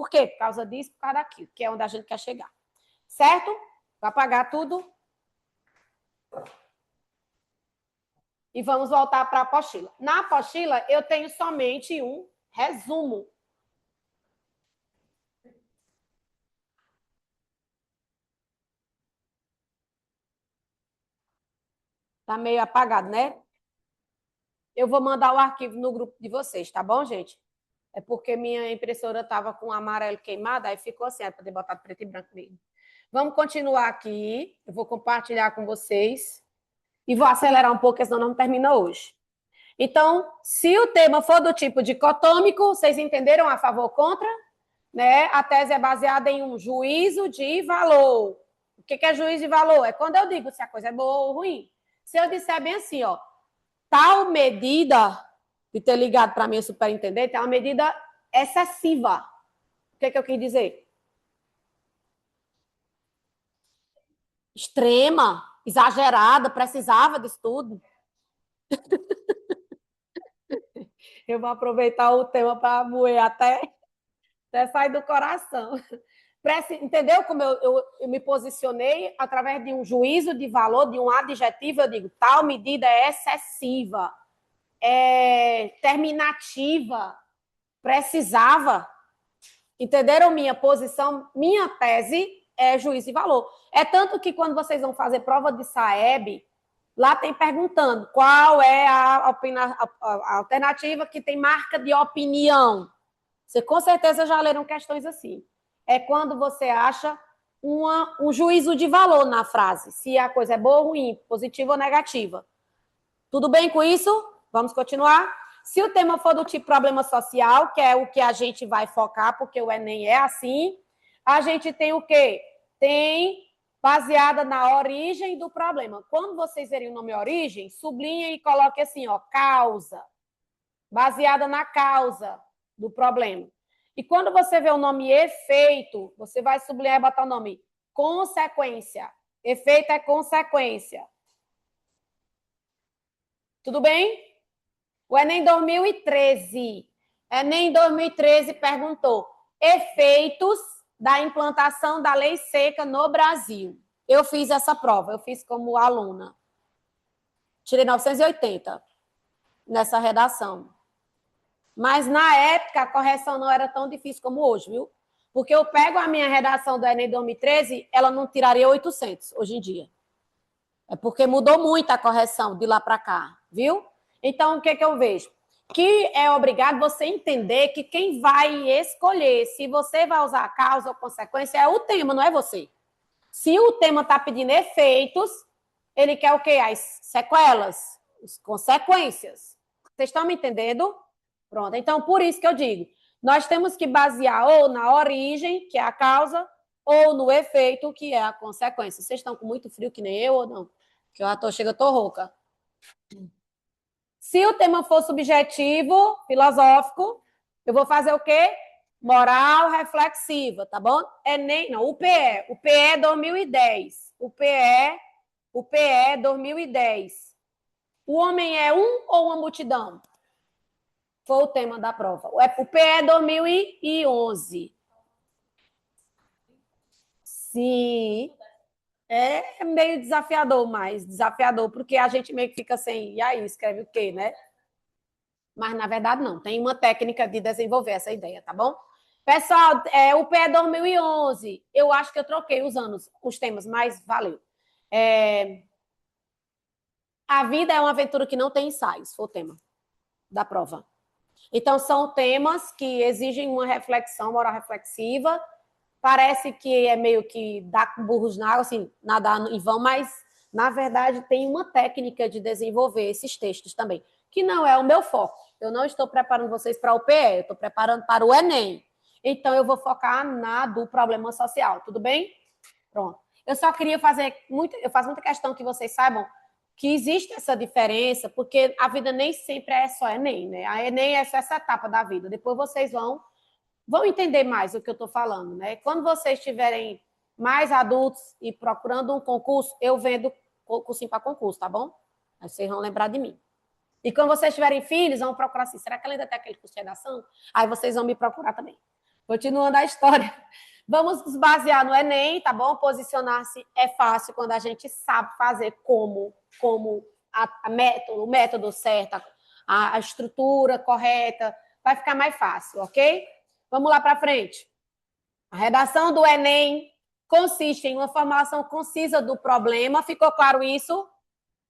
quê? Por causa disso, por causa daquilo, que é onde a gente quer chegar. Certo? Vai apagar tudo. E vamos voltar para a apostila. Na apostila, eu tenho somente um resumo. Tá meio apagado, né? Eu vou mandar o arquivo no grupo de vocês, tá bom, gente? É porque minha impressora estava com amarelo queimado, aí ficou assim, para poder botar preto e branco mesmo. Vamos continuar aqui. Eu vou compartilhar com vocês. E vou acelerar um pouco, senão não termina hoje. Então, se o tema for do tipo dicotômico, vocês entenderam a favor ou contra? Né? A tese é baseada em um juízo de valor. O que é juízo de valor? É quando eu digo se a coisa é boa ou ruim. Se eu disser bem assim, ó, tal medida, de ter ligado para a minha superintendente, é uma medida excessiva. O que eu quis dizer? Extrema, exagerada, precisava disso tudo. Eu vou aproveitar o tema para moer até sair do coração. Entendeu como eu me posicionei através de um juízo de valor, de um adjetivo? Eu digo, tal medida é excessiva, é terminativa, precisava. Entenderam minha posição? Minha tese é juízo de valor. É tanto que quando vocês vão fazer prova de SAEB, lá tem perguntando qual é a alternativa que tem marca de opinião. Você com certeza já leram questões assim. É quando você acha um juízo de valor na frase, se a coisa é boa ou ruim, positiva ou negativa. Tudo bem com isso? Vamos continuar? Se o tema for do tipo problema social, que é o que a gente vai focar, porque o Enem é assim, a gente tem o quê? Tem baseada na origem do problema. Quando vocês verem o nome origem, sublinhem e coloquem assim, ó, causa. Baseada na causa do problema. E quando você vê o nome efeito, você vai sublinhar e botar o nome consequência. Efeito é consequência. Tudo bem? O Enem 2013. Enem 2013 perguntou efeitos da implantação da lei seca no Brasil. Eu fiz essa prova, eu fiz como aluna. Tirei 980 nessa redação. Mas, na época, a correção não era tão difícil como hoje, viu? Porque eu pego a minha redação do Enem 2013, ela não tiraria 800 hoje em dia. É porque mudou muito a correção de lá para cá, viu? Então, o que eu vejo? Que é obrigado você entender que quem vai escolher se você vai usar causa ou consequência é o tema, não é você. Se o tema está pedindo efeitos, ele quer o quê? As sequelas, as consequências. Vocês estão me entendendo? Pronto. Então, por isso que eu digo, nós temos que basear ou na origem, que é a causa, ou no efeito, que é a consequência. Vocês estão com muito frio, que nem eu, ou não? Que eu já tô rouca. Se o tema for subjetivo, filosófico, eu vou fazer o quê? Moral reflexiva, tá bom? Não, o PE. O PE 2010. O PE 2010. O homem é um ou uma multidão? Foi o tema da prova. O PE 2011. Sim. É meio desafiador, mas desafiador, porque a gente meio que fica sem. E aí, escreve o quê, né? Mas, na verdade, não. Tem uma técnica de desenvolver essa ideia, tá bom? Pessoal, o PE 2011, eu acho que eu troquei os anos, os temas, mas valeu. A vida é uma aventura que não tem ensaios, foi o tema da prova. Então, são temas que exigem uma reflexão, moral reflexiva. Parece que é meio que dar com burros na água, assim, nadar em vão, mas, na verdade, tem uma técnica de desenvolver esses textos também, que não é o meu foco. Eu não estou preparando vocês para o PE, eu estou preparando para o Enem. Então, eu vou focar na do problema social, tudo bem? Pronto. Eu só queria eu faço muita questão que vocês saibam que existe essa diferença, porque a vida nem sempre é só Enem, né? A Enem é só essa etapa da vida. Depois vocês vão entender mais o que eu estou falando, né? Quando vocês estiverem mais adultos e procurando um concurso, eu vendo cursinho para concurso, tá bom? Aí vocês vão lembrar de mim. E quando vocês tiverem filhos, vão procurar assim, será que ela ainda tem aquele curso de redação? Aí vocês vão me procurar também. Continuando a história. Vamos nos basear no Enem, tá bom? Posicionar-se é fácil quando a gente sabe fazer como o método certo, a estrutura correta, vai ficar mais fácil, ok? Vamos lá para frente. A redação do Enem consiste em uma formulação concisa do problema, ficou claro isso?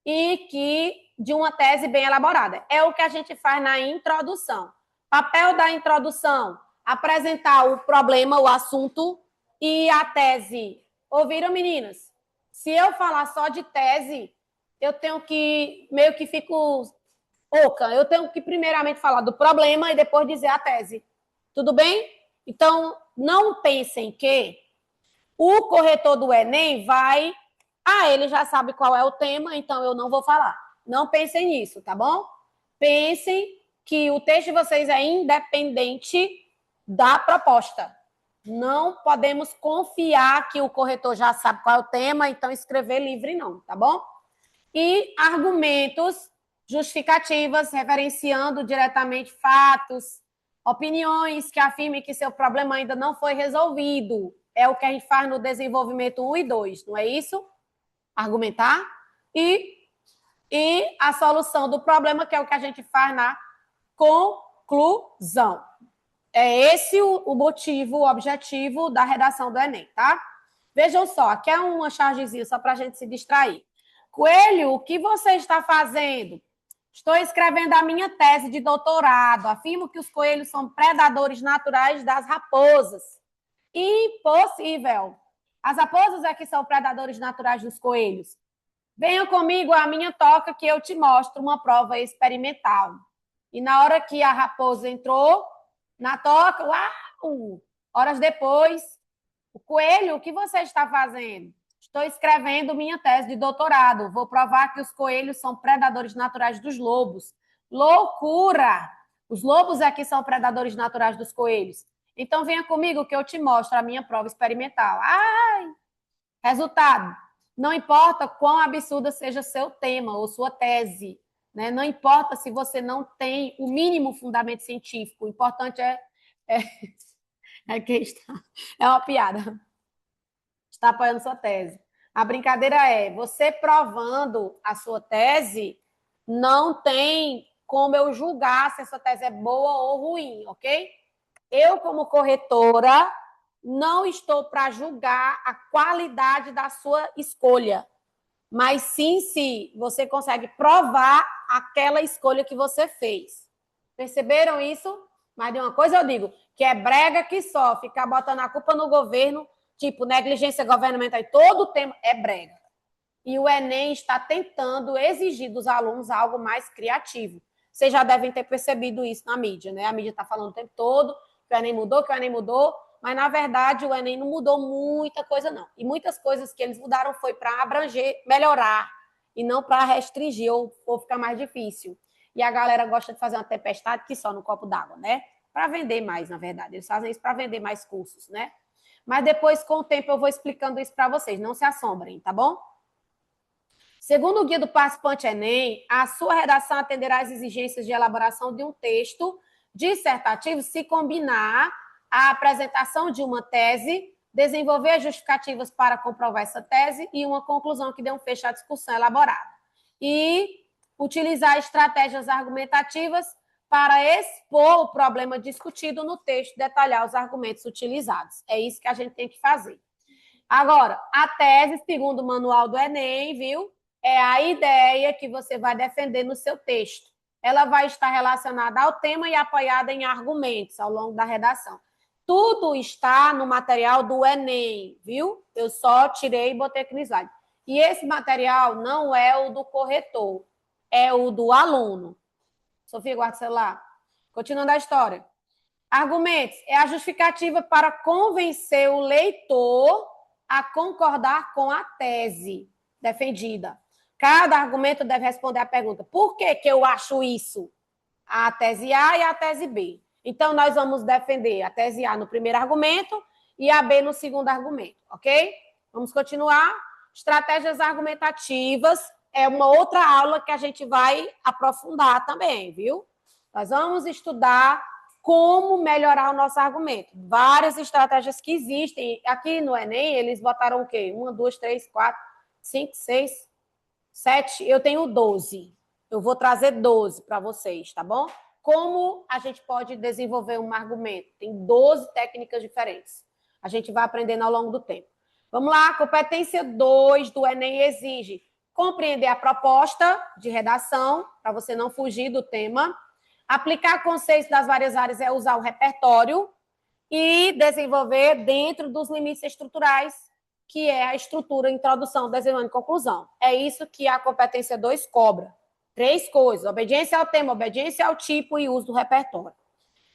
E que de uma tese bem elaborada. É o que a gente faz na introdução. Papel da introdução, apresentar o problema, o assunto e a tese. Ouviram, meninas? Se eu falar só de tese, eu tenho que, meio que fico Oca, eu tenho que primeiramente falar do problema e depois dizer a tese. Tudo bem? Então, não pensem que o corretor do Enem vai... ele já sabe qual é o tema, então eu não vou falar. Não pensem nisso, tá bom? Pensem que o texto de vocês é independente da proposta. Não podemos confiar que o corretor já sabe qual é o tema, então escrever livre não, tá bom? E argumentos, justificativas, referenciando diretamente fatos, opiniões que afirmem que seu problema ainda não foi resolvido. É o que a gente faz no desenvolvimento 1 e 2, não é isso? Argumentar. E a solução do problema, que é o que a gente faz na conclusão. É esse o motivo, o objetivo da redação do Enem, tá? Vejam só, aqui é uma chargezinha só para a gente se distrair. Coelho, o que você está fazendo? Estou escrevendo a minha tese de doutorado. Afirmo que os coelhos são predadores naturais das raposas. Impossível. As raposas é que são predadores naturais dos coelhos. Venha comigo à minha toca que eu te mostro uma prova experimental. E na hora que a raposa entrou na toca, uau! Horas depois, o coelho, o que você está fazendo? Estou escrevendo minha tese de doutorado. Vou provar que os coelhos são predadores naturais dos lobos. Loucura! Os lobos é que são predadores naturais dos coelhos. Então venha comigo que eu te mostro a minha prova experimental. Resultado. Não importa quão absurda seja seu tema ou sua tese, né? Não importa se você não tem o mínimo fundamento científico. O importante é que está. É uma piada. Está apoiando sua tese. A brincadeira é, você provando a sua tese, não tem como eu julgar se a sua tese é boa ou ruim, ok? Eu, como corretora, não estou para julgar a qualidade da sua escolha, mas sim se você consegue provar aquela escolha que você fez. Perceberam isso? Mas de uma coisa eu digo, que é brega que só, ficar botando a culpa no governo, tipo negligência governamental e todo o tema é brega. E o Enem está tentando exigir dos alunos algo mais criativo. Vocês já devem ter percebido isso na mídia, né? A mídia está falando o tempo todo que o Enem mudou, mas na verdade o Enem não mudou muita coisa, não. E muitas coisas que eles mudaram foi para abranger, melhorar, e não para restringir ou ficar mais difícil. E a galera gosta de fazer uma tempestade que só no copo d'água, né? Para vender mais, na verdade. Eles fazem isso para vender mais cursos, né? Mas depois, com o tempo, eu vou explicando isso para vocês. Não se assombrem, tá bom? Segundo o guia do participante Enem, a sua redação atenderá às exigências de elaboração de um texto dissertativo se combinar a apresentação de uma tese, desenvolver justificativas para comprovar essa tese e uma conclusão que dê um fecho à discussão elaborada. E utilizar estratégias argumentativas para expor o problema discutido no texto, detalhar os argumentos utilizados. É isso que a gente tem que fazer. Agora, a tese, segundo o manual do Enem, viu? É a ideia que você vai defender no seu texto. Ela vai estar relacionada ao tema e apoiada em argumentos ao longo da redação. Tudo está no material do Enem, viu? Eu só tirei e botei aqui no slide. E esse material não é o do corretor, é o do aluno. Sofia, guarda o celular. Continuando a história. Argumentos é a justificativa para convencer o leitor a concordar com a tese defendida. Cada argumento deve responder à pergunta: por que eu acho isso? A tese A e a tese B. Então, nós vamos defender a tese A no primeiro argumento e a B no segundo argumento, ok? Vamos continuar. Estratégias argumentativas é uma outra aula que a gente vai aprofundar também, viu? Nós vamos estudar como melhorar o nosso argumento. Várias estratégias que existem. Aqui no Enem, eles botaram o quê? 1, 2, 3, 4, 5, 6, 7. Eu tenho 12. Eu vou trazer 12 para vocês, tá bom? Como a gente pode desenvolver um argumento? Tem 12 técnicas diferentes. A gente vai aprendendo ao longo do tempo. Vamos lá, competência 2 do Enem exige compreender a proposta de redação, para você não fugir do tema. Aplicar conceitos das várias áreas é usar o repertório e desenvolver dentro dos limites estruturais, que é a estrutura, introdução, desenvolvimento e conclusão. É isso que a competência 2 cobra. 3 coisas: obediência ao tema, obediência ao tipo e uso do repertório.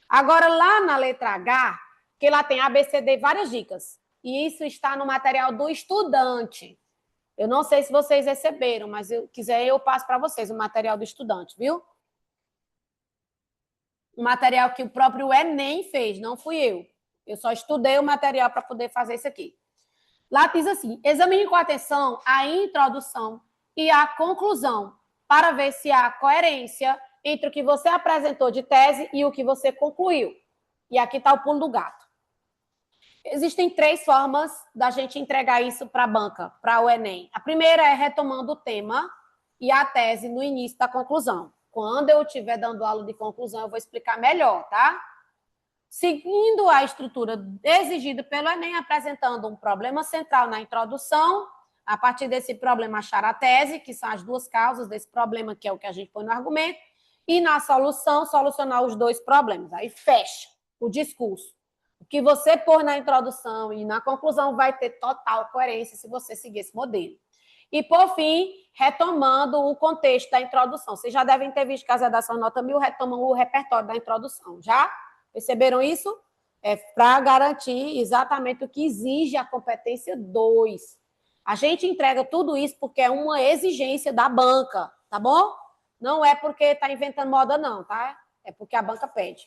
Agora, lá na letra H, que lá tem ABCD, várias dicas. E isso está no material do estudante. Eu não sei se vocês receberam, mas se quiser eu passo para vocês o material do estudante, viu? O material que o próprio Enem fez, não fui eu. Eu só estudei o material para poder fazer isso aqui. Lá diz assim: examine com atenção a introdução e a conclusão para ver se há coerência entre o que você apresentou de tese e o que você concluiu. E aqui está o pulo do gato. Existem 3 formas da gente entregar isso para a banca, para o Enem. A primeira é retomando o tema e a tese no início da conclusão. Quando eu estiver dando aula de conclusão, eu vou explicar melhor, tá? Seguindo a estrutura exigida pelo Enem, apresentando um problema central na introdução, a partir desse problema achar a tese, que são as 2 causas desse problema, que é o que a gente põe no argumento, e na solução, solucionar os 2 problemas. Aí fecha o discurso. O que você pôr na introdução e na conclusão vai ter total coerência se você seguir esse modelo. E, por fim, retomando o contexto da introdução. Vocês já devem ter visto que as redações nota 1000 retomam o repertório da introdução, já? Perceberam isso? É para garantir exatamente o que exige a competência 2. A gente entrega tudo isso porque é uma exigência da banca, tá bom? Não é porque está inventando moda, não, tá? É porque a banca pede.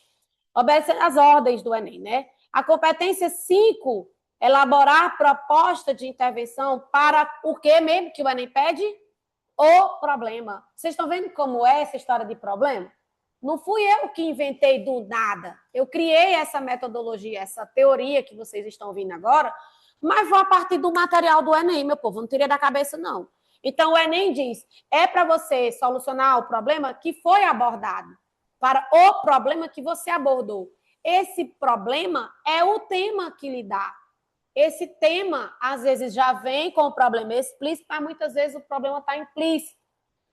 Obedecendo às ordens do Enem, né? A competência 5, elaborar proposta de intervenção para o que mesmo que o Enem pede? O problema. Vocês estão vendo como é essa história de problema? Não fui eu que inventei do nada. Eu criei essa metodologia, essa teoria que vocês estão ouvindo agora, mas vou a partir do material do Enem, meu povo. Não tirei da cabeça, não. Então, o Enem diz, é para você solucionar o problema que foi abordado, para o problema que você abordou. Esse problema é o tema que lhe dá. Esse tema, às vezes, já vem com o problema explícito, mas muitas vezes o problema está implícito.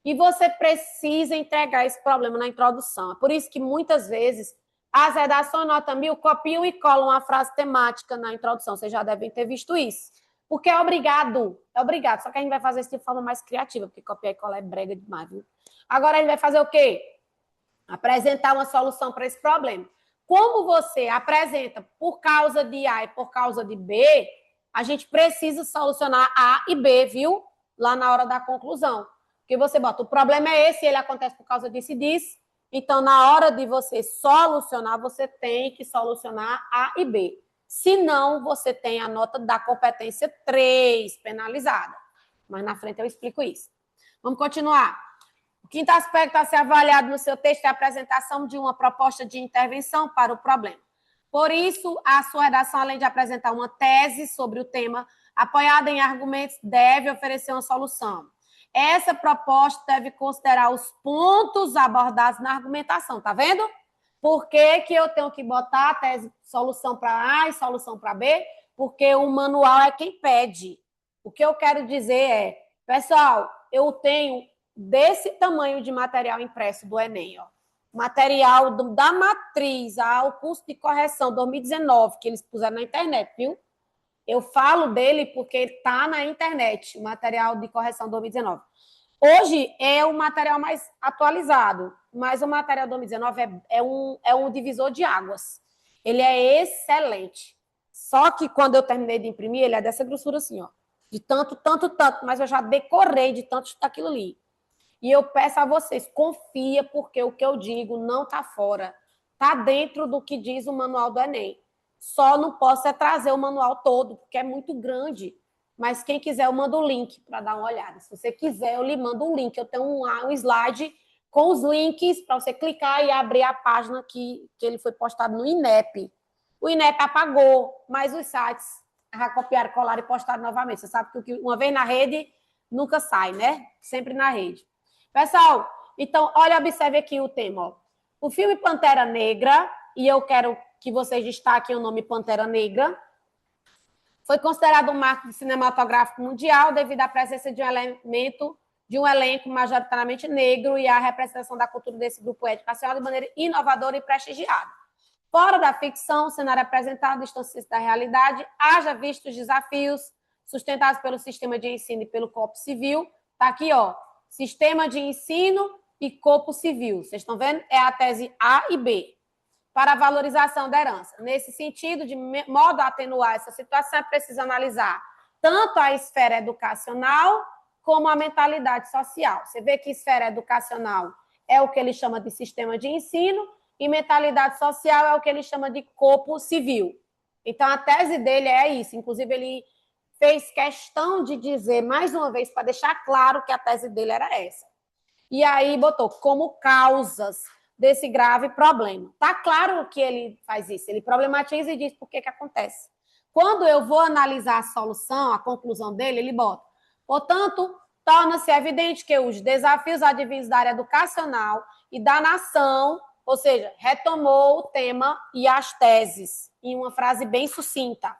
E você precisa entregar esse problema na introdução. É por isso que, muitas vezes, as redações nota 1000 copiam e colam a frase temática na introdução. Vocês já devem ter visto isso. Porque é obrigado. É obrigado. Só que a gente vai fazer isso de forma mais criativa, porque copiar e colar é brega demais, viu? Agora, a gente vai fazer o quê? Apresentar uma solução para esse problema. Como você apresenta por causa de A e por causa de B, a gente precisa solucionar A e B, viu? Lá na hora da conclusão. Porque você bota, o problema é esse, ele acontece por causa disso e disso. Então, na hora de você solucionar, você tem que solucionar A e B. Senão, você tem a nota da competência 3 penalizada. Mas na frente eu explico isso. Vamos continuar. O quinto aspecto a ser avaliado no seu texto é a apresentação de uma proposta de intervenção para o problema. Por isso, a sua redação, além de apresentar uma tese sobre o tema, apoiada em argumentos, deve oferecer uma solução. Essa proposta deve considerar os pontos abordados na argumentação, tá vendo? Por que que eu tenho que botar a tese, solução para A e solução para B? Porque o manual é quem pede. O que eu quero dizer é, pessoal, eu tenho desse tamanho de material impresso do Enem, ó. Material da matriz ao curso de correção 2019, que eles puseram na internet, viu? Eu falo dele porque ele está na internet, o material de correção 2019. Hoje é o material mais atualizado, mas o material 2019 é um divisor de águas. Ele é excelente. Só que quando eu terminei de imprimir, ele é dessa grossura assim, ó. De tanto, mas eu já decorei de tanto daquilo ali. E eu peço a vocês, confia, porque o que eu digo não está fora. Está dentro do que diz o manual do Enem. Só não posso trazer o manual todo, porque é muito grande. Mas quem quiser, eu mando o link para dar uma olhada. Se você quiser, eu lhe mando um link. Eu tenho um slide com os links para você clicar e abrir a página que ele foi postado no INEP. O INEP apagou, mas os sites já copiaram, colaram e postaram novamente. Você sabe que uma vez na rede, nunca sai, né? Sempre na rede. Pessoal, então, olha, observe aqui o tema. Ó. O filme Pantera Negra, e eu quero que vocês destaquem o nome Pantera Negra, foi considerado um marco cinematográfico mundial devido à presença de um elenco majoritariamente negro e à representação da cultura desse grupo étnico de maneira inovadora e prestigiada. Fora da ficção, o cenário apresentado distancia da realidade, haja visto os desafios sustentados pelo sistema de ensino e pelo corpo civil. Está aqui, ó. Sistema de ensino e corpo civil. Vocês estão vendo? É a tese A e B. Para a valorização da herança. Nesse sentido, de modo a atenuar essa situação, é preciso analisar tanto a esfera educacional como a mentalidade social. Você vê que esfera educacional é o que ele chama de sistema de ensino e mentalidade social é o que ele chama de corpo civil. Então, a tese dele é isso. Inclusive, ele fez questão de dizer, mais uma vez, para deixar claro que a tese dele era essa. E aí botou como causas desse grave problema. Tá claro que ele faz isso, ele problematiza e diz por que acontece. Quando eu vou analisar a solução, a conclusão dele, ele bota. Portanto, torna-se evidente que os desafios advindos da área educacional e da nação, ou seja, retomou o tema e as teses, em uma frase bem sucinta.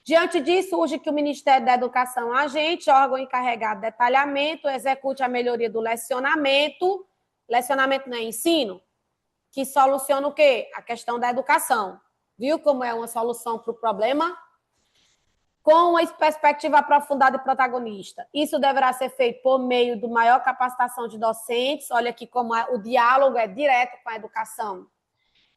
Diante disso, urge que o Ministério da Educação, agente, órgão encarregado de detalhamento, execute a melhoria do lecionamento. Lecionamento não é ensino? Que soluciona o quê? A questão da educação. Viu como é uma solução para o problema? Com uma perspectiva aprofundada e protagonista. Isso deverá ser feito por meio de maior capacitação de docentes. Olha aqui como o diálogo é direto com a educação.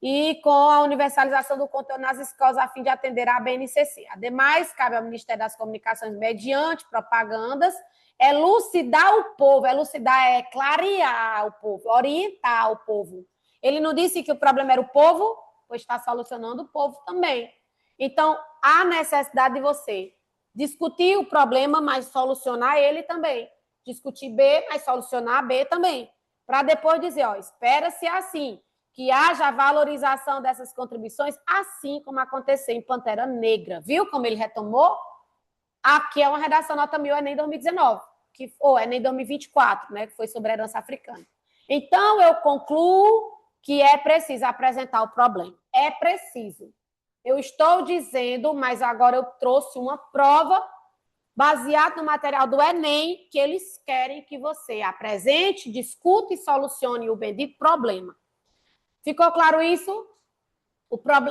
E com a universalização do conteúdo nas escolas a fim de atender à BNCC. Ademais, cabe ao Ministério das Comunicações, mediante propagandas, elucidar o povo, elucidar é clarear o povo, orientar o povo. Ele não disse que o problema era o povo, pois está solucionando o povo também. Então, há necessidade de você discutir o problema, mas solucionar ele também. Discutir B, mas solucionar B também. Para depois dizer, ó, espera-se assim, que haja a valorização dessas contribuições, assim como aconteceu em Pantera Negra. Viu como ele retomou? Aqui é uma redação nota 1000, Enem 2019, ou Enem 2024, né, que foi sobre a herança africana. Então, eu concluo que é preciso apresentar o problema. É preciso. Eu estou dizendo, mas agora eu trouxe uma prova baseada no material do Enem, que eles querem que você apresente, discute e solucione o bendito problema. Ficou claro isso?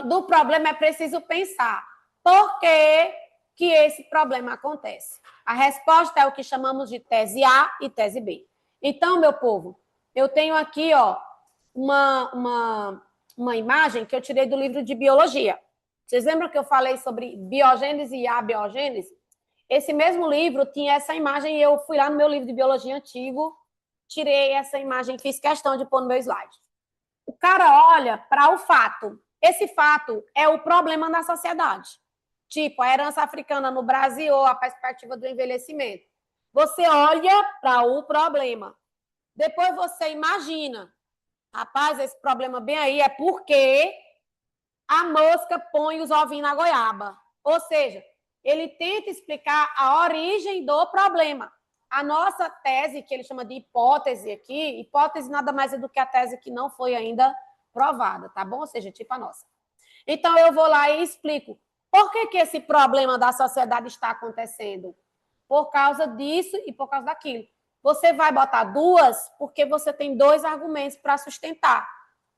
Do problema é preciso pensar. Por que esse problema acontece? A resposta é o que chamamos de tese A e tese B. Então, meu povo, eu tenho aqui ó, uma imagem que eu tirei do livro de biologia. Vocês lembram que eu falei sobre biogênese e abiogênese? Esse mesmo livro tinha essa imagem e eu fui lá no meu livro de biologia antigo, tirei essa imagem, fiz questão de pôr no meu slide. O cara olha para o fato. Esse fato é o problema da sociedade. Tipo, a herança africana no Brasil ou a perspectiva do envelhecimento. Você olha para o problema. Depois você imagina. Rapaz, esse problema bem aí é porque a mosca põe os ovinhos na goiaba. Ou seja, ele tenta explicar a origem do problema. A nossa tese, que ele chama de hipótese aqui, hipótese nada mais é do que a tese que não foi ainda provada, tá bom? Ou seja, tipo a nossa. Então, eu vou lá e explico por que esse problema da sociedade está acontecendo. Por causa disso e por causa daquilo. Você vai botar duas porque você tem dois argumentos para sustentar.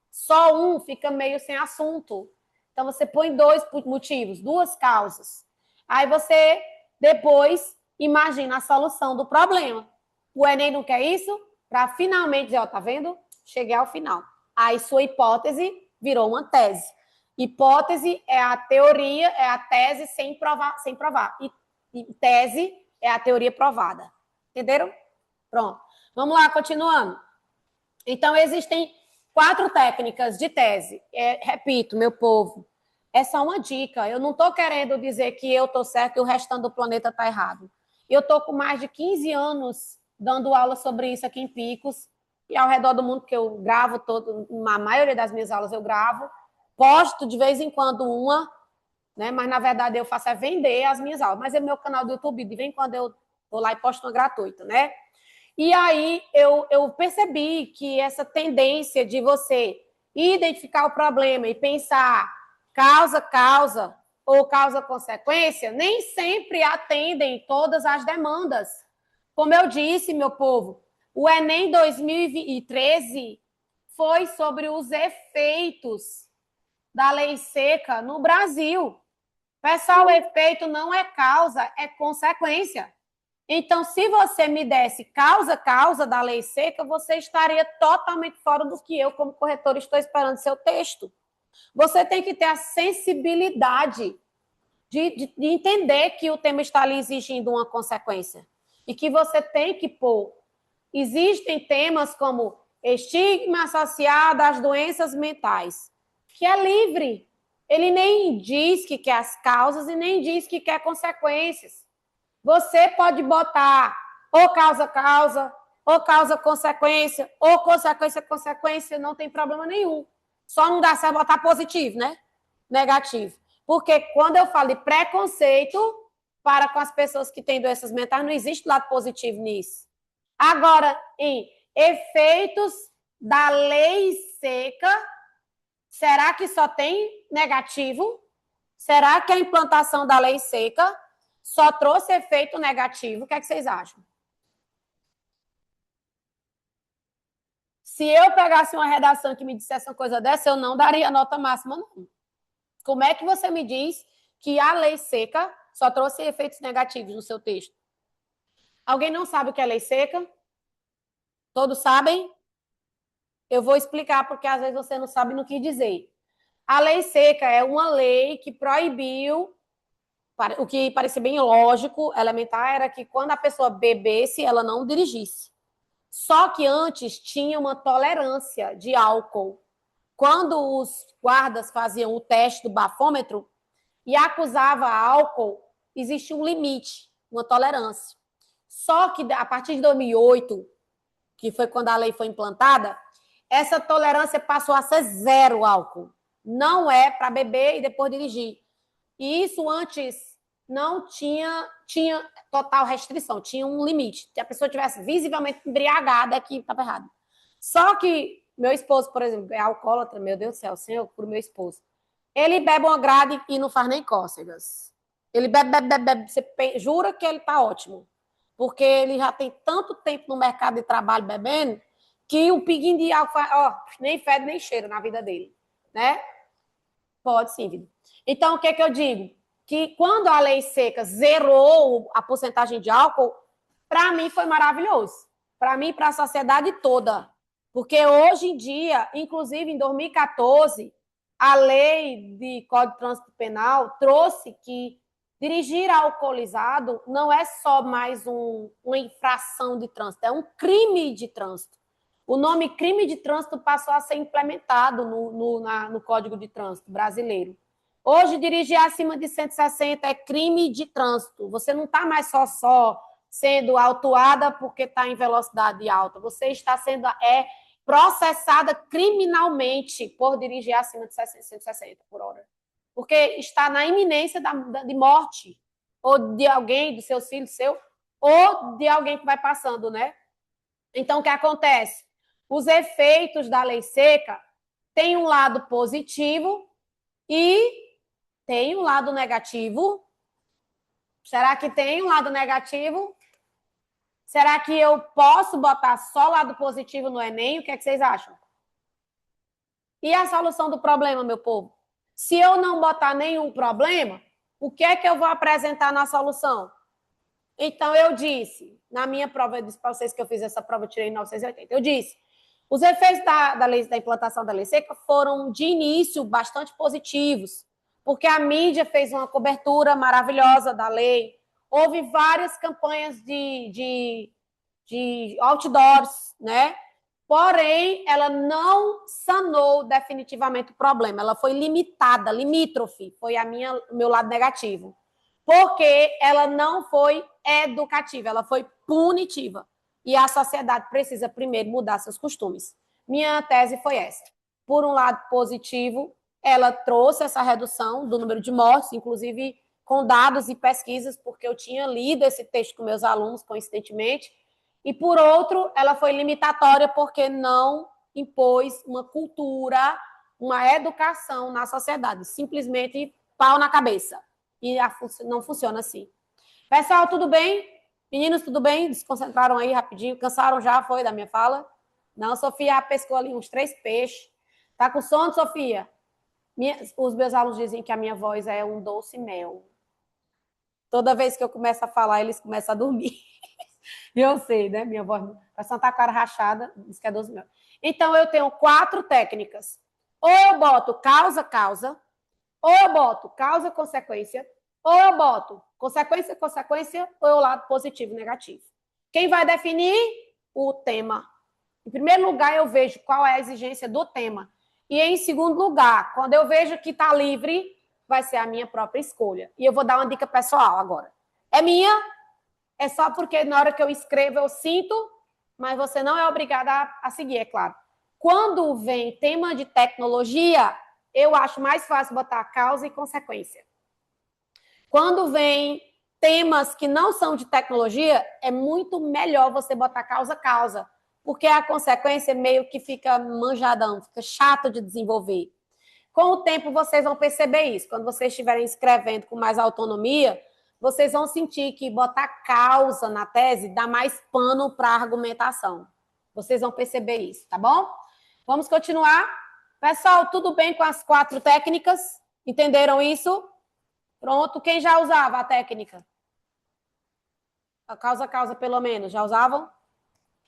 Só um fica meio sem assunto. Então, você põe dois motivos, duas causas. Aí você, depois, imagina a solução do problema. O Enem não quer isso? Para finalmente dizer, ó, tá vendo? Cheguei ao final. Aí sua hipótese virou uma tese. Hipótese é a teoria, é a tese sem provar. E tese é a teoria provada. Entenderam? Pronto. Vamos lá, continuando. Então, existem 4 técnicas de tese. Repito, meu povo, é só uma dica. Eu não estou querendo dizer que eu estou certo e o restante do planeta está errado. Eu estou com mais de 15 anos dando aula sobre isso aqui em Picos e ao redor do mundo, que eu gravo a maioria das minhas aulas eu gravo, posto de vez em quando uma, né? Mas na verdade eu faço é vender as minhas aulas. Mas é meu canal do YouTube, de vez em quando eu vou lá e posto uma gratuita, né? E aí eu percebi que essa tendência de você identificar o problema e pensar causa ou causa-consequência, nem sempre atendem todas as demandas. Como eu disse, meu povo, o Enem 2013 foi sobre os efeitos da lei seca no Brasil. Pessoal, o efeito não é causa, é consequência. Então, se você me desse causa da lei seca, você estaria totalmente fora do que eu, como corretor, estou esperando seu texto. Você tem que ter a sensibilidade de entender que o tema está lhe exigindo uma consequência e que você tem que pôr. Existem temas como estigma associado às doenças mentais, que é livre. Ele nem diz que quer as causas e nem diz que quer consequências. Você pode botar ou causa-causa, ou causa-consequência, ou consequência-consequência, não tem problema nenhum. Só não dá certo botar positivo, né? Negativo. Porque quando eu falo de preconceito para com as pessoas que têm doenças mentais, não existe lado positivo nisso. Agora, em efeitos da lei seca, será que só tem negativo? Será que a implantação da lei seca só trouxe efeito negativo? O que é que vocês acham? Se eu pegasse uma redação que me dissesse uma coisa dessa, eu não daria nota máxima, não. Como é que você me diz que a lei seca só trouxe efeitos negativos no seu texto? Alguém não sabe o que é lei seca? Todos sabem? Eu vou explicar porque às vezes você não sabe no que dizer. A lei seca é uma lei que proibiu, o que parecia bem lógico, elementar, era que quando a pessoa bebesse, ela não dirigisse. Só que antes tinha uma tolerância de álcool. Quando os guardas faziam o teste do bafômetro e acusava álcool, existia um limite, uma tolerância. Só que a partir de 2008, que foi quando a lei foi implantada, essa tolerância passou a ser zero álcool. Não é para beber e depois dirigir. E isso antes não tinha total restrição, tinha um limite. Se a pessoa tivesse visivelmente embriagada, é que estava errado. Só que meu esposo, por exemplo, é alcoólatra, meu Deus do céu, Senhor, por meu esposo. Ele bebe uma grade e não faz nem cócegas. Ele bebe. Você jura que ele está ótimo. Porque ele já tem tanto tempo no mercado de trabalho bebendo que o pinguinho de álcool nem fede nem cheira na vida dele. Né? Pode sim, vida. Então, o que é que eu digo? Que quando a lei seca zerou a porcentagem de álcool, para mim foi maravilhoso. Para mim e para a sociedade toda. Porque hoje em dia, inclusive em 2014, a lei de Código de Trânsito Penal trouxe que dirigir alcoolizado não é só mais uma infração de trânsito, é um crime de trânsito. O nome crime de trânsito passou a ser implementado no Código de Trânsito brasileiro. Hoje, dirigir acima de 160 é crime de trânsito. Você não está mais só sendo autuada porque está em velocidade alta. Você está sendo processada criminalmente por dirigir acima de 160 por hora. Porque está na iminência de morte, ou de alguém, dos seus filhos, ou de alguém que vai passando, né? Então, o que acontece? Os efeitos da lei seca têm um lado positivo e tem um lado negativo. Será que tem um lado negativo? Será que eu posso botar só lado positivo no Enem? O que é que vocês acham? E a solução do problema, meu povo? Se eu não botar nenhum problema, o que é que eu vou apresentar na solução? Então, eu disse, na minha prova, eu disse para vocês que eu fiz essa prova, eu tirei 980. Eu disse, os efeitos da implantação da lei seca foram, de início, bastante positivos, porque a mídia fez uma cobertura maravilhosa da lei, houve várias campanhas de outdoors, né? Porém, ela não sanou definitivamente o problema, ela foi limitada, limítrofe, foi o meu lado negativo, porque ela não foi educativa, ela foi punitiva. E a sociedade precisa primeiro mudar seus costumes. Minha tese foi essa. Por um lado positivo, ela trouxe essa redução do número de mortes, inclusive com dados e pesquisas, porque eu tinha lido esse texto com meus alunos, coincidentemente. E, por outro, ela foi limitatória porque não impôs uma cultura, uma educação na sociedade. Simplesmente pau na cabeça. E não funciona assim. Pessoal, tudo bem? Meninos, tudo bem? Desconcentraram aí rapidinho? Cansaram já, foi, da minha fala? Não, Sofia pescou ali uns 3 peixes. Tá com sono, Sofia? Os meus alunos dizem que a minha voz é um doce mel. Toda vez que eu começo a falar, eles começam a dormir. Eu sei, né? Minha voz vai Santa Cara rachada, diz que é 12 mil. Então, eu tenho 4 técnicas. Ou eu boto causa, ou eu boto causa-consequência, ou eu boto consequência, ou eu lado positivo e negativo. Quem vai definir? O tema. Em primeiro lugar, eu vejo qual é a exigência do tema. E em segundo lugar, quando eu vejo que está livre, vai ser a minha própria escolha. E eu vou dar uma dica pessoal agora. É minha, é só porque na hora que eu escrevo eu sinto, mas você não é obrigada a seguir, é claro. Quando vem tema de tecnologia, eu acho mais fácil botar causa e consequência. Quando vem temas que não são de tecnologia, é muito melhor você botar causa, porque a consequência meio que fica manjadão, fica chato de desenvolver. Com o tempo, vocês vão perceber isso. Quando vocês estiverem escrevendo com mais autonomia, vocês vão sentir que botar causa na tese dá mais pano para a argumentação. Vocês vão perceber isso, tá bom? Vamos continuar? Pessoal, tudo bem com as 4 técnicas? Entenderam isso? Pronto. Quem já usava a técnica? A causa, pelo menos. Já usavam?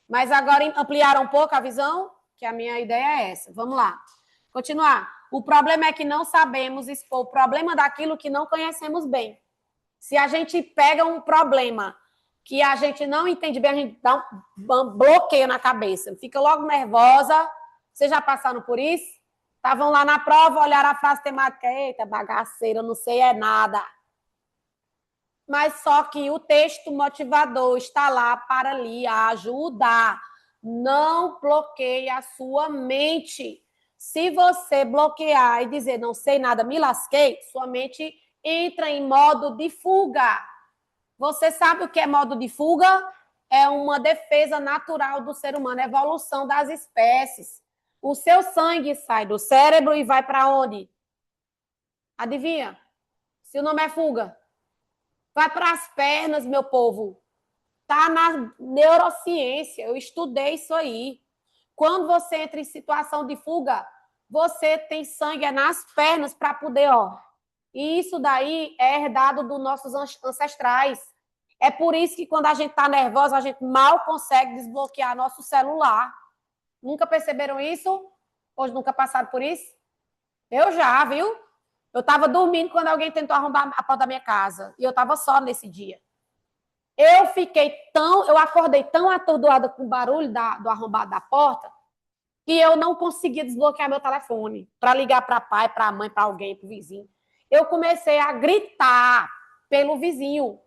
Mas agora ampliaram um pouco a visão? Que a minha ideia é essa. Vamos lá. Continuar. O problema é que não sabemos expor o problema daquilo que não conhecemos bem. Se a gente pega um problema que a gente não entende bem, a gente dá um bloqueio na cabeça, fica logo nervosa. Vocês já passaram por isso? Estavam lá na prova, olharam a frase temática, eita, bagaceira, não sei é nada. Mas só que o texto motivador está lá para lhe ajudar. Não bloqueie a sua mente. Se você bloquear e dizer não sei nada, me lasquei, sua mente entra em modo de fuga. Você sabe o que é modo de fuga? É uma defesa natural do ser humano, evolução das espécies. O seu sangue sai do cérebro e vai para onde? Adivinha? Se o nome é fuga. Vai para as pernas, meu povo. Tá na neurociência, eu estudei isso aí. Quando você entra em situação de fuga, você tem sangue nas pernas para poder, ó. E isso daí é herdado dos nossos ancestrais. É por isso que quando a gente está nervosa, a gente mal consegue desbloquear nosso celular. Nunca perceberam isso? Hoje nunca passaram por isso? Eu já, viu? Eu estava dormindo quando alguém tentou arrombar a porta da minha casa. E eu estava só nesse dia. Eu acordei tão atordoada com o barulho do arrombado da porta, que eu não conseguia desbloquear meu telefone para ligar para pai, para mãe, para alguém, para o vizinho. Eu comecei a gritar pelo vizinho,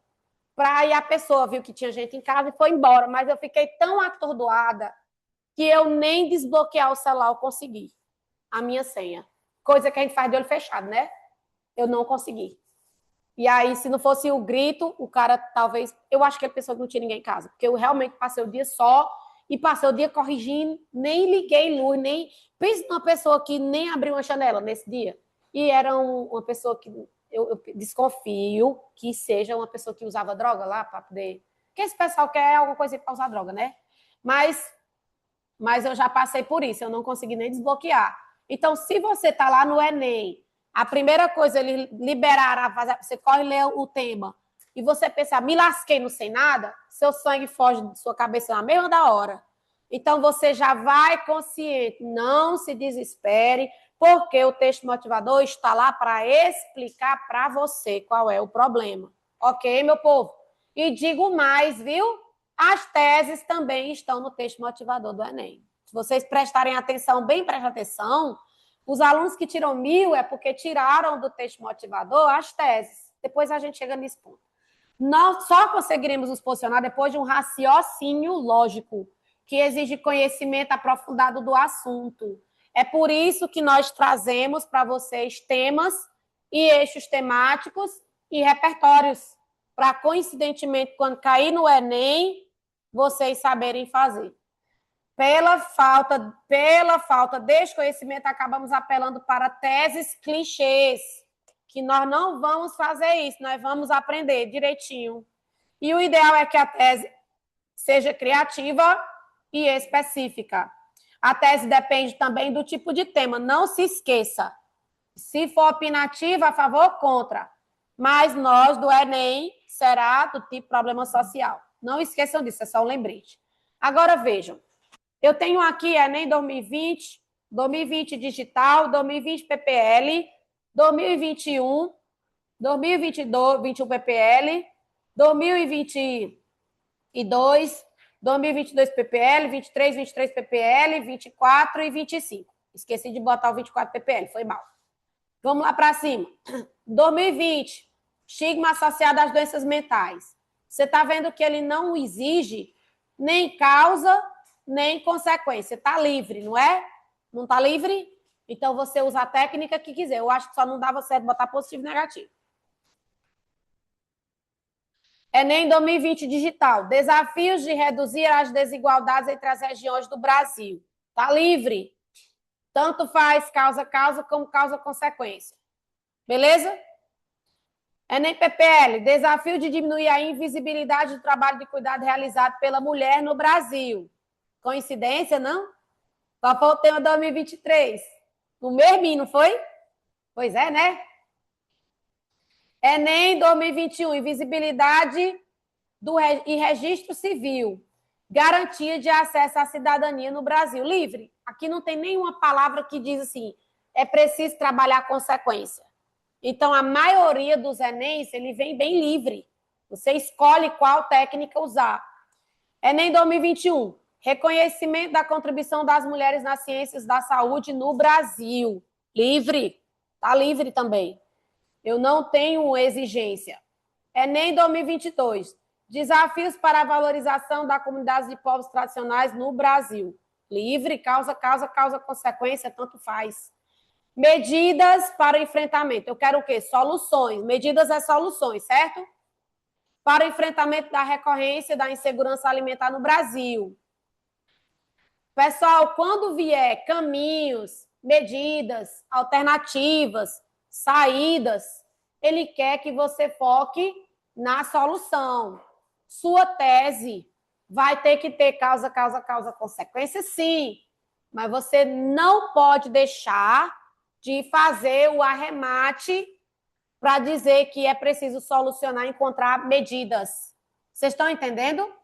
para aí a pessoa viu que tinha gente em casa e foi embora, mas eu fiquei tão atordoada que eu nem desbloquear o celular eu consegui, a minha senha. Coisa que a gente faz de olho fechado, né? Eu não consegui. E aí, se não fosse o grito, o cara talvez... Eu acho que ele pensou que não tinha ninguém em casa, porque eu realmente passei o dia só e passei o dia corrigindo, nem liguei luz, nem... Pensa numa pessoa que nem abriu uma janela nesse dia. E era uma pessoa que... Eu desconfio que seja uma pessoa que usava droga lá para poder... Porque esse pessoal quer alguma coisa para usar droga, né? Mas eu já passei por isso, eu não consegui nem desbloquear. Então, se você está lá no Enem, a primeira coisa, eles liberaram, você corre ler o tema, e você pensa, me lasquei, não sei nada, seu sangue foge de sua cabeça na mesma da hora. Então, você já vai consciente, não se desespere, porque o texto motivador está lá para explicar para você qual é o problema. Ok, meu povo? E digo mais, viu? As teses também estão no texto motivador do Enem. Se vocês prestarem atenção, bem prestem atenção, os alunos que tiram 1000 é porque tiraram do texto motivador as teses. Depois a gente chega nesse ponto. Nós só conseguiremos nos posicionar depois de um raciocínio lógico, que exige conhecimento aprofundado do assunto. É por isso que nós trazemos para vocês temas e eixos temáticos e repertórios, para, coincidentemente, quando cair no Enem, vocês saberem fazer. Pela falta deste conhecimento, acabamos apelando para teses clichês, que nós não vamos fazer isso, nós vamos aprender direitinho. E o ideal é que a tese seja criativa e específica. A tese depende também do tipo de tema, não se esqueça. Se for opinativa, a favor ou contra. Mas nós, do Enem, será do tipo problema social. Não esqueçam disso, é só um lembrete. Agora vejam, eu tenho aqui Enem 2020, 2020 digital, 2020 PPL, 2021, 2022, 21 PPL, 2022, 2022 PPL, 23, 23 PPL, 24 e 25. Esqueci de botar o 24 PPL, foi mal. Vamos lá para cima. 2020, estigma associado às doenças mentais. Você está vendo que ele não exige nem causa, nem consequência. Está livre, não é? Não está livre? Então você usa a técnica que quiser. Eu acho que só não dava certo botar positivo e negativo. Enem 2020 digital. Desafios de reduzir as desigualdades entre as regiões do Brasil. Está livre. Tanto faz causa-causa como causa-consequência. Beleza? Enem PPL. Desafio de diminuir a invisibilidade do trabalho de cuidado realizado pela mulher no Brasil. Coincidência, não? Qual foi o tema 2023? O mesmo, não foi? Pois é, né? Enem 2021. Invisibilidade e registro civil. Garantia de acesso à cidadania no Brasil. Livre. Aqui não tem nenhuma palavra que diz assim, é preciso trabalhar a consequência. Então, a maioria dos Enems, ele vem bem livre. Você escolhe qual técnica usar. Enem 2021. Reconhecimento da contribuição das mulheres nas ciências da saúde no Brasil. Livre. Está livre também. Eu não tenho exigência. Enem 2022. Desafios para a valorização da comunidade de povos tradicionais no Brasil. Livre, causa, consequência, tanto faz. Medidas para o enfrentamento. Eu quero o quê? Soluções. Medidas é soluções, certo? Para o enfrentamento da recorrência da insegurança alimentar no Brasil. Pessoal, quando vier caminhos, medidas, alternativas, saídas, ele quer que você foque na solução. Sua tese vai ter que ter causa, consequência, sim. Mas você não pode deixar de fazer o arremate para dizer que é preciso solucionar, encontrar medidas. Vocês estão entendendo?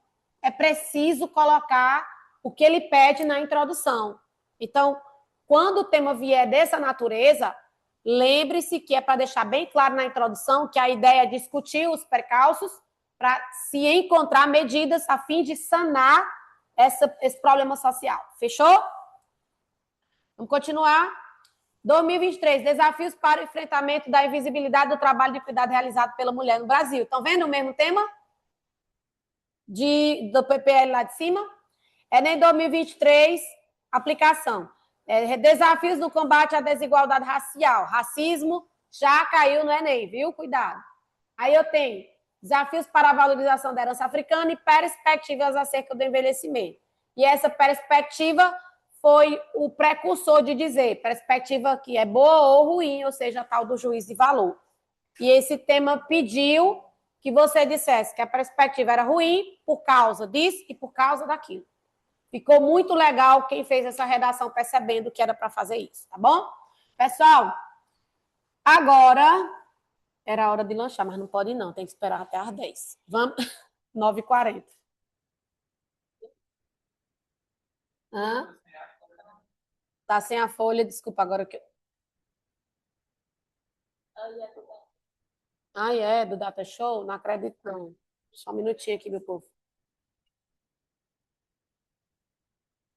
É preciso colocar o que ele pede na introdução. Então, quando o tema vier dessa natureza, lembre-se que é para deixar bem claro na introdução que a ideia é discutir os percalços para se encontrar medidas a fim de sanar esse problema social. Fechou? Vamos continuar. 2023, desafios para o enfrentamento da invisibilidade do trabalho de cuidado realizado pela mulher no Brasil. Estão vendo o mesmo tema? Do PPL lá de cima? Enem 2023, aplicação. Desafios no combate à desigualdade racial. Racismo já caiu no Enem, viu? Cuidado. Aí eu tenho desafios para a valorização da herança africana e perspectivas acerca do envelhecimento. E essa perspectiva foi o precursor de dizer perspectiva que é boa ou ruim, ou seja, a tal do juízo de valor. E esse tema pediu que você dissesse que a perspectiva era ruim por causa disso e por causa daquilo. Ficou muito legal quem fez essa redação percebendo que era para fazer isso, tá bom? Pessoal, agora era a hora de lanchar, mas não pode não, tem que esperar até às 10. Vamos, 9h40. Hã? Tá sem a folha, desculpa agora que... Ah, é? Do Data Show? Não acredito, não. Só um minutinho aqui, meu povo.